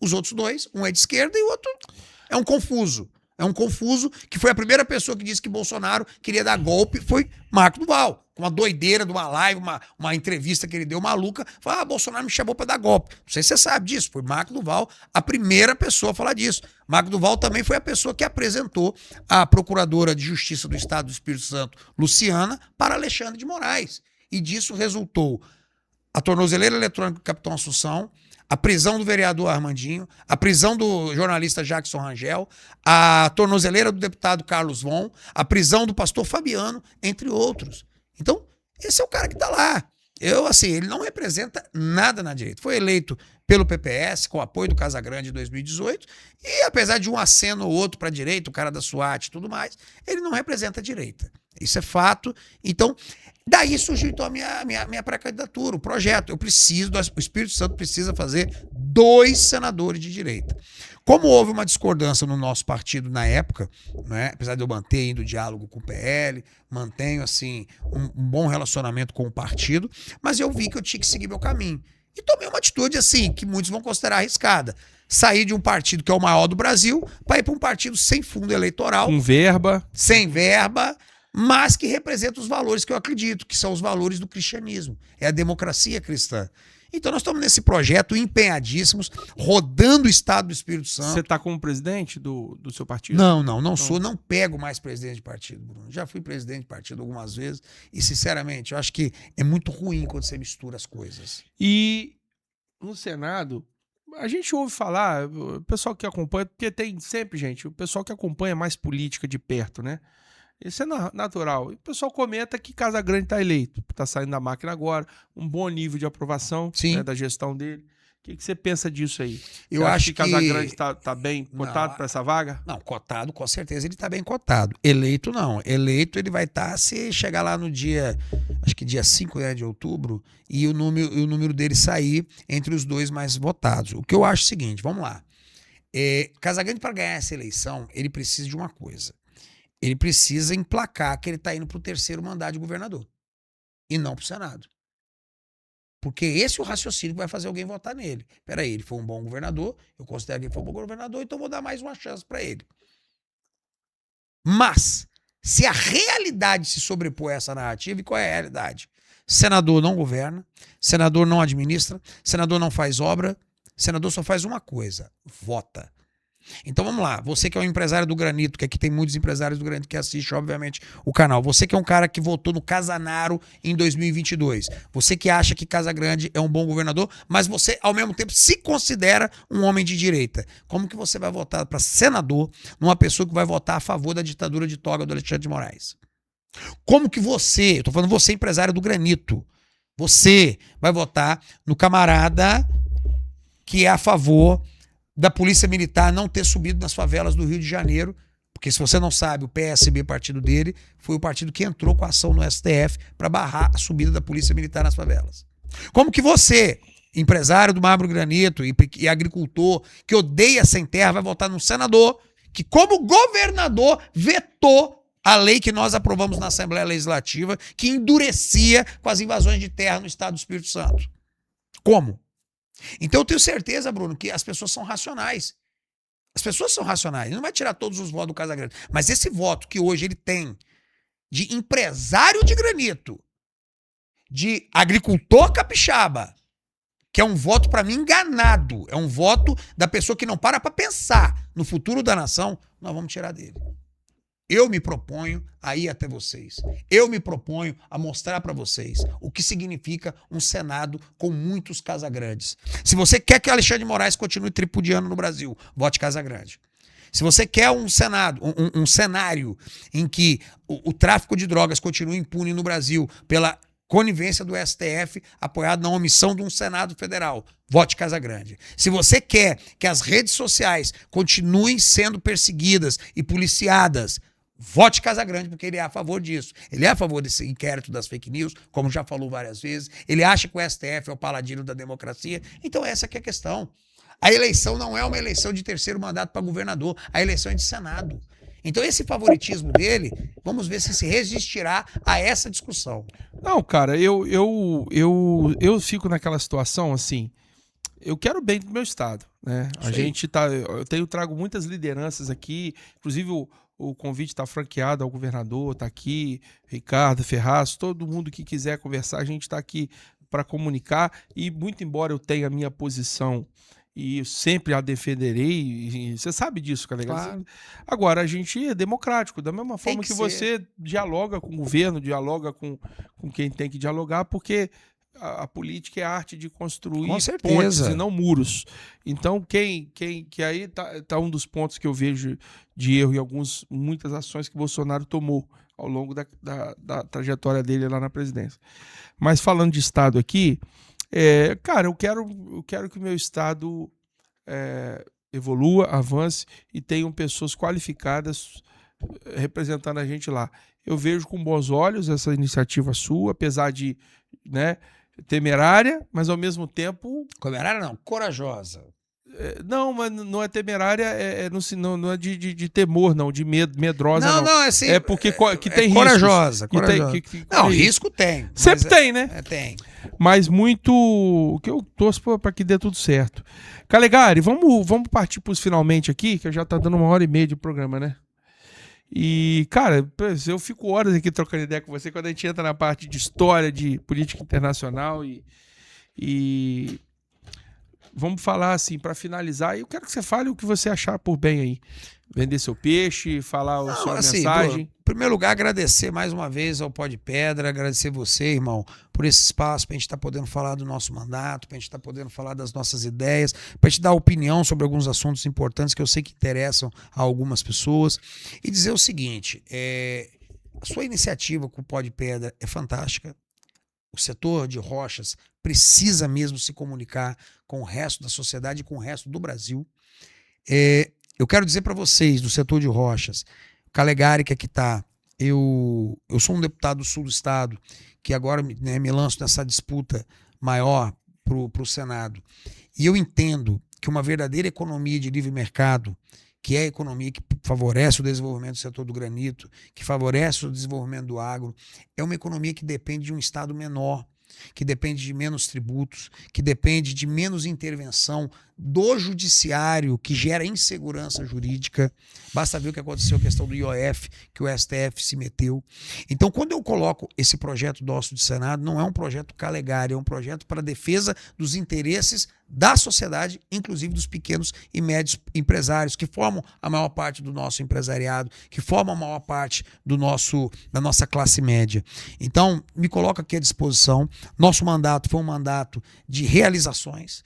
Os outros dois, um é de esquerda e o outro é um confuso. É um confuso, que foi a primeira pessoa que disse que Bolsonaro queria dar golpe, foi Marco Duval. Com uma doideira de uma live, uma entrevista que ele deu maluca, falou, Bolsonaro me chamou para dar golpe. Não sei se você sabe disso, foi Marco Duval a primeira pessoa a falar disso. Marco Duval também foi a pessoa que apresentou a procuradora de Justiça do Estado do Espírito Santo, Luciana, para Alexandre de Moraes. E disso resultou a tornozeleira eletrônica do Capitão Assunção, a prisão do vereador Armandinho, a prisão do jornalista Jackson Rangel, a tornozeleira do deputado Carlos Von, a prisão do pastor Fabiano, entre outros. Então, esse é o cara que está lá. Ele não representa nada na direita. Foi eleito pelo PPS, com o apoio do Casagrande em 2018, e apesar de um aceno ou outro para a direita, o cara da SWAT e tudo mais, ele não representa a direita. Isso é fato. Então, daí surgiu então a minha pré-candidatura, o projeto. O Espírito Santo precisa fazer 2 senadores de direita. Como houve uma discordância no nosso partido na época, né, apesar de eu manter ainda o diálogo com o PL, mantenho assim um bom relacionamento com o partido, mas eu vi que eu tinha que seguir meu caminho. E tomei uma atitude assim, que muitos vão considerar arriscada. Sair de um partido que é o maior do Brasil para ir para um partido sem fundo eleitoral. Com verba. Sem verba, mas que representa os valores que eu acredito, que são os valores do cristianismo. É a democracia cristã. Então nós estamos nesse projeto empenhadíssimos, rodando o Estado do Espírito Santo. Você está como presidente do seu partido? Não sou, não pego mais presidente de partido, Bruno. Já fui presidente de partido algumas vezes e, sinceramente, eu acho que é muito ruim quando você mistura as coisas. E no Senado, a gente ouve falar, o pessoal que acompanha, porque tem sempre, gente, o pessoal que acompanha mais política de perto, né? Isso é natural. E o pessoal comenta que Casagrande está eleito, está saindo da máquina agora, um bom nível de aprovação, né, da gestão dele. O que você pensa disso aí? Eu acho que Casagrande está bem cotado para essa vaga? Não, cotado, com certeza ele está bem cotado. Eleito, não. Eleito ele vai estar se chegar lá no dia, acho que dia 5, né, de outubro, e o número dele sair entre os 2 mais votados. O que eu acho é o seguinte, vamos lá. Casagrande, para ganhar essa eleição, ele precisa de uma coisa. Ele precisa emplacar que ele está indo para o 3º mandato de governador e não para o Senado. Porque esse é o raciocínio que vai fazer alguém votar nele. Peraí, ele foi um bom governador, eu considero que ele foi um bom governador, então vou dar mais uma chance para ele. Mas, se a realidade se sobrepor a essa narrativa, e qual é a realidade? Senador não governa, senador não administra, senador não faz obra, senador só faz uma coisa, vota. Então vamos lá, você que é um empresário do Granito, que aqui tem muitos empresários do Granito que assistem, obviamente, o canal. Você que é um cara que votou no Casanaro em 2022. Você que acha que Casagrande é um bom governador, mas você, ao mesmo tempo, se considera um homem de direita. Como que você vai votar para senador numa pessoa que vai votar a favor da ditadura de toga do Alexandre de Moraes? Como que você, eu tô falando você, empresário do Granito, você vai votar no camarada que é a favor da Polícia Militar não ter subido nas favelas do Rio de Janeiro, porque se você não sabe, o PSB, partido dele, foi o partido que entrou com a ação no STF para barrar a subida da Polícia Militar nas favelas. Como que você, empresário do Mármore Granito e agricultor, que odeia sem terra, vai votar num senador que, como governador, vetou a lei que nós aprovamos na Assembleia Legislativa, que endurecia com as invasões de terra no Estado do Espírito Santo? Como? Então eu tenho certeza, Bruno, que as pessoas são racionais. As pessoas são racionais. Ele não vai tirar todos os votos do Casagrande. Mas esse voto que hoje ele tem de empresário de Granito, de agricultor capixaba, que é um voto, para mim, enganado. É um voto da pessoa que não para pensar no futuro da nação, nós vamos tirar dele. Eu me proponho a ir até vocês. Eu me proponho a mostrar para vocês o que significa um Senado com muitos Casagrandes. Se você quer que Alexandre de Moraes continue tripudiando no Brasil, vote Casagrande. Se você quer um Senado, um cenário em que o tráfico de drogas continue impune no Brasil pela conivência do STF apoiado na omissão de um Senado Federal. Vote Casagrande. Se você quer que as redes sociais continuem sendo perseguidas e policiadas, vote Casagrande, porque ele é a favor disso. Ele é a favor desse inquérito das fake news, como já falou várias vezes. Ele acha que o STF é o paladino da democracia. Então essa que é a questão. A eleição não é uma eleição de terceiro mandato para governador. A eleição é de Senado. Então esse favoritismo dele, vamos ver se resistirá a essa discussão. Não, cara, eu fico naquela situação assim, eu quero bem do meu estado, né? A gente tá, trago muitas lideranças aqui, inclusive o convite está franqueado ao governador, está aqui, Ricardo Ferraz, todo mundo que quiser conversar, a gente está aqui para comunicar, e muito embora eu tenha a minha posição e eu sempre a defenderei, você sabe disso, cara. Claro. Agora, a gente é democrático, da mesma forma que você dialoga com o governo, dialoga com quem tem que dialogar, porque a política é a arte de construir pontes e não muros. Então, que aí tá um dos pontos que eu vejo de erro em muitas ações que Bolsonaro tomou ao longo da trajetória dele lá na presidência. Mas falando de Estado aqui, cara, eu quero que o meu estado evolua, avance e tenham pessoas qualificadas representando a gente lá. Eu vejo com bons olhos essa iniciativa sua, apesar de, né, temerária, mas ao mesmo tempo... Temerária não, corajosa. Não, mas não é temerária, não é de temor, não, de medrosa, não. Não, é assim... É porque que tem risco. Corajosa. Não, risco tem. Sempre tem, né? Tem. Mas muito... que eu torço para que dê tudo certo. Calegari, vamos partir para os finalmente aqui, que já tá dando 1h30 de programa, né? E, cara, eu fico horas aqui trocando ideia com você quando a gente entra na parte de história, de política internacional e vamos falar assim, para finalizar, eu quero que você fale o que você achar por bem aí. Vender seu peixe, falar a sua mensagem. Em primeiro lugar, agradecer mais uma vez ao Pó de Pedra, agradecer você, irmão, por esse espaço, para a gente estar podendo falar do nosso mandato, para a gente estar podendo falar das nossas ideias, para a gente dar opinião sobre alguns assuntos importantes que eu sei que interessam a algumas pessoas. E dizer o seguinte, a sua iniciativa com o Pó de Pedra é fantástica. O setor de rochas precisa mesmo se comunicar com o resto da sociedade e com o resto do Brasil. Eu quero dizer para vocês, do setor de rochas, Calegari, que aqui está, eu sou um deputado do sul do estado, que agora me lanço nessa disputa maior para o Senado. E eu entendo que uma verdadeira economia de livre mercado, que é a economia que favorece o desenvolvimento do setor do granito, que favorece o desenvolvimento do agro, é uma economia que depende de um estado menor, que depende de menos tributos, que depende de menos intervenção do judiciário, que gera insegurança jurídica. Basta ver o que aconteceu, a questão do IOF, que o STF se meteu. Então, quando eu coloco esse projeto nosso de Senado, não é um projeto Calegari, é um projeto para a defesa dos interesses da sociedade, inclusive dos pequenos e médios empresários, que formam a maior parte do nosso empresariado, que formam a maior parte da nossa classe média. Então, me coloco aqui à disposição. Nosso mandato foi um mandato de realizações,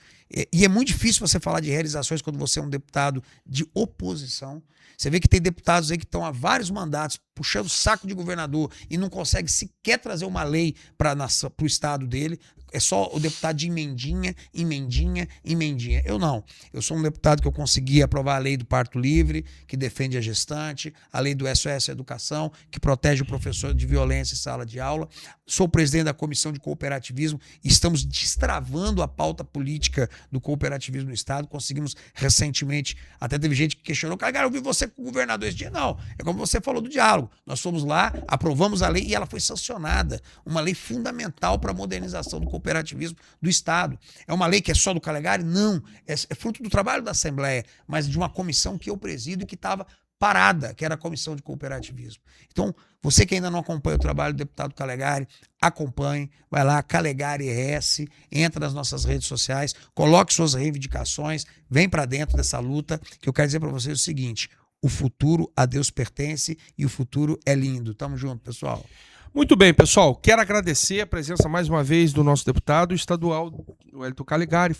e é muito difícil você falar de realizações quando você é um deputado de oposição. Você vê que tem deputados aí que estão há vários mandatos puxando o saco de governador e não consegue sequer trazer uma lei para o estado dele. É só o deputado de emendinha, emendinha, emendinha. Eu não. Eu sou um deputado que eu consegui aprovar a lei do parto livre, que defende a gestante, a lei do SOS Educação, que protege o professor de violência em sala de aula. Sou presidente da Comissão de Cooperativismo e estamos destravando a pauta política do cooperativismo no estado. Conseguimos recentemente, até teve gente que questionou, cara, eu vi você com o governador esse dia. Não, é como você falou do diálogo. Nós fomos lá, aprovamos a lei e ela foi sancionada. Uma lei fundamental para a modernização do cooperativismo do estado. É uma lei que é só do Calegari? Não. É fruto do trabalho da Assembleia, mas de uma comissão que eu presido e que estava parada, que era a Comissão de Cooperativismo. Então, você que ainda não acompanha o trabalho do deputado Calegari, acompanhe, vai lá, Calegari RS, entra nas nossas redes sociais, coloque suas reivindicações, vem para dentro dessa luta, que eu quero dizer para vocês o seguinte, o futuro a Deus pertence e o futuro é lindo. Tamo junto, pessoal. Muito bem, pessoal. Quero agradecer a presença mais uma vez do nosso deputado estadual, o Wellington Calegari,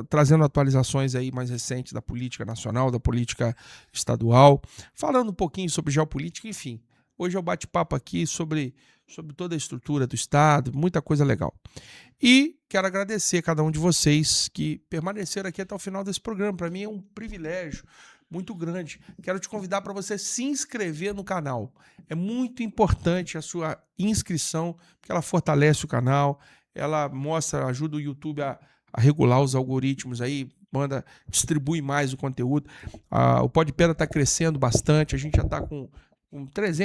trazendo atualizações aí mais recentes da política nacional, da política estadual, falando um pouquinho sobre geopolítica, enfim. Hoje é o bate-papo aqui sobre toda a estrutura do Estado, muita coisa legal. E quero agradecer a cada um de vocês que permaneceram aqui até o final desse programa. Para mim é um privilégio muito grande. Quero te convidar para você se inscrever no canal. É muito importante a sua inscrição, porque ela fortalece o canal, ela ajuda o YouTube a regular os algoritmos aí, distribui mais o conteúdo. O Podpedra está crescendo bastante, a gente já está com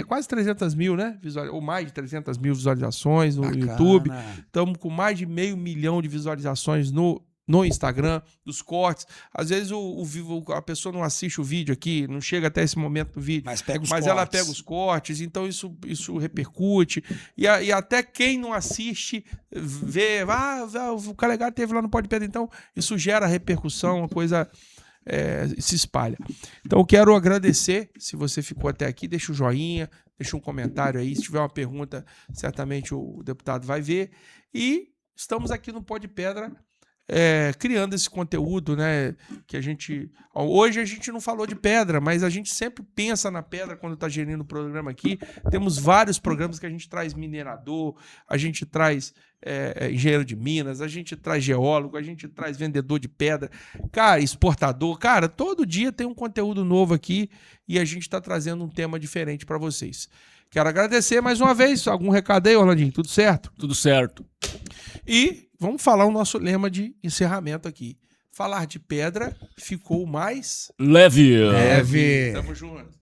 quase 300 mil, né? Ou mais de 300 mil visualizações no YouTube. Estamos com mais de 500 mil de visualizações no Instagram, dos cortes. Às vezes a pessoa não assiste o vídeo aqui, não chega até esse momento do vídeo. Mas ela pega os cortes, então isso repercute. E até quem não assiste vê, o Calegari teve lá no Podpedra, então isso gera repercussão, uma coisa se espalha. Então eu quero agradecer, se você ficou até aqui, deixa o joinha, deixa um comentário aí, se tiver uma pergunta, certamente o deputado vai ver. E estamos aqui no Podpedra, criando esse conteúdo, né? Que hoje a gente não falou de pedra, mas a gente sempre pensa na pedra quando está gerindo o programa aqui. Temos vários programas que a gente traz minerador, a gente traz engenheiro de minas, a gente traz geólogo, a gente traz vendedor de pedra, cara, exportador. Cara, todo dia tem um conteúdo novo aqui e a gente está trazendo um tema diferente para vocês. Quero agradecer mais uma vez. Algum recado aí, Orlandinho? Tudo certo? Tudo certo. E vamos falar o nosso lema de encerramento aqui. Falar de pedra ficou mais leve. Tamo junto.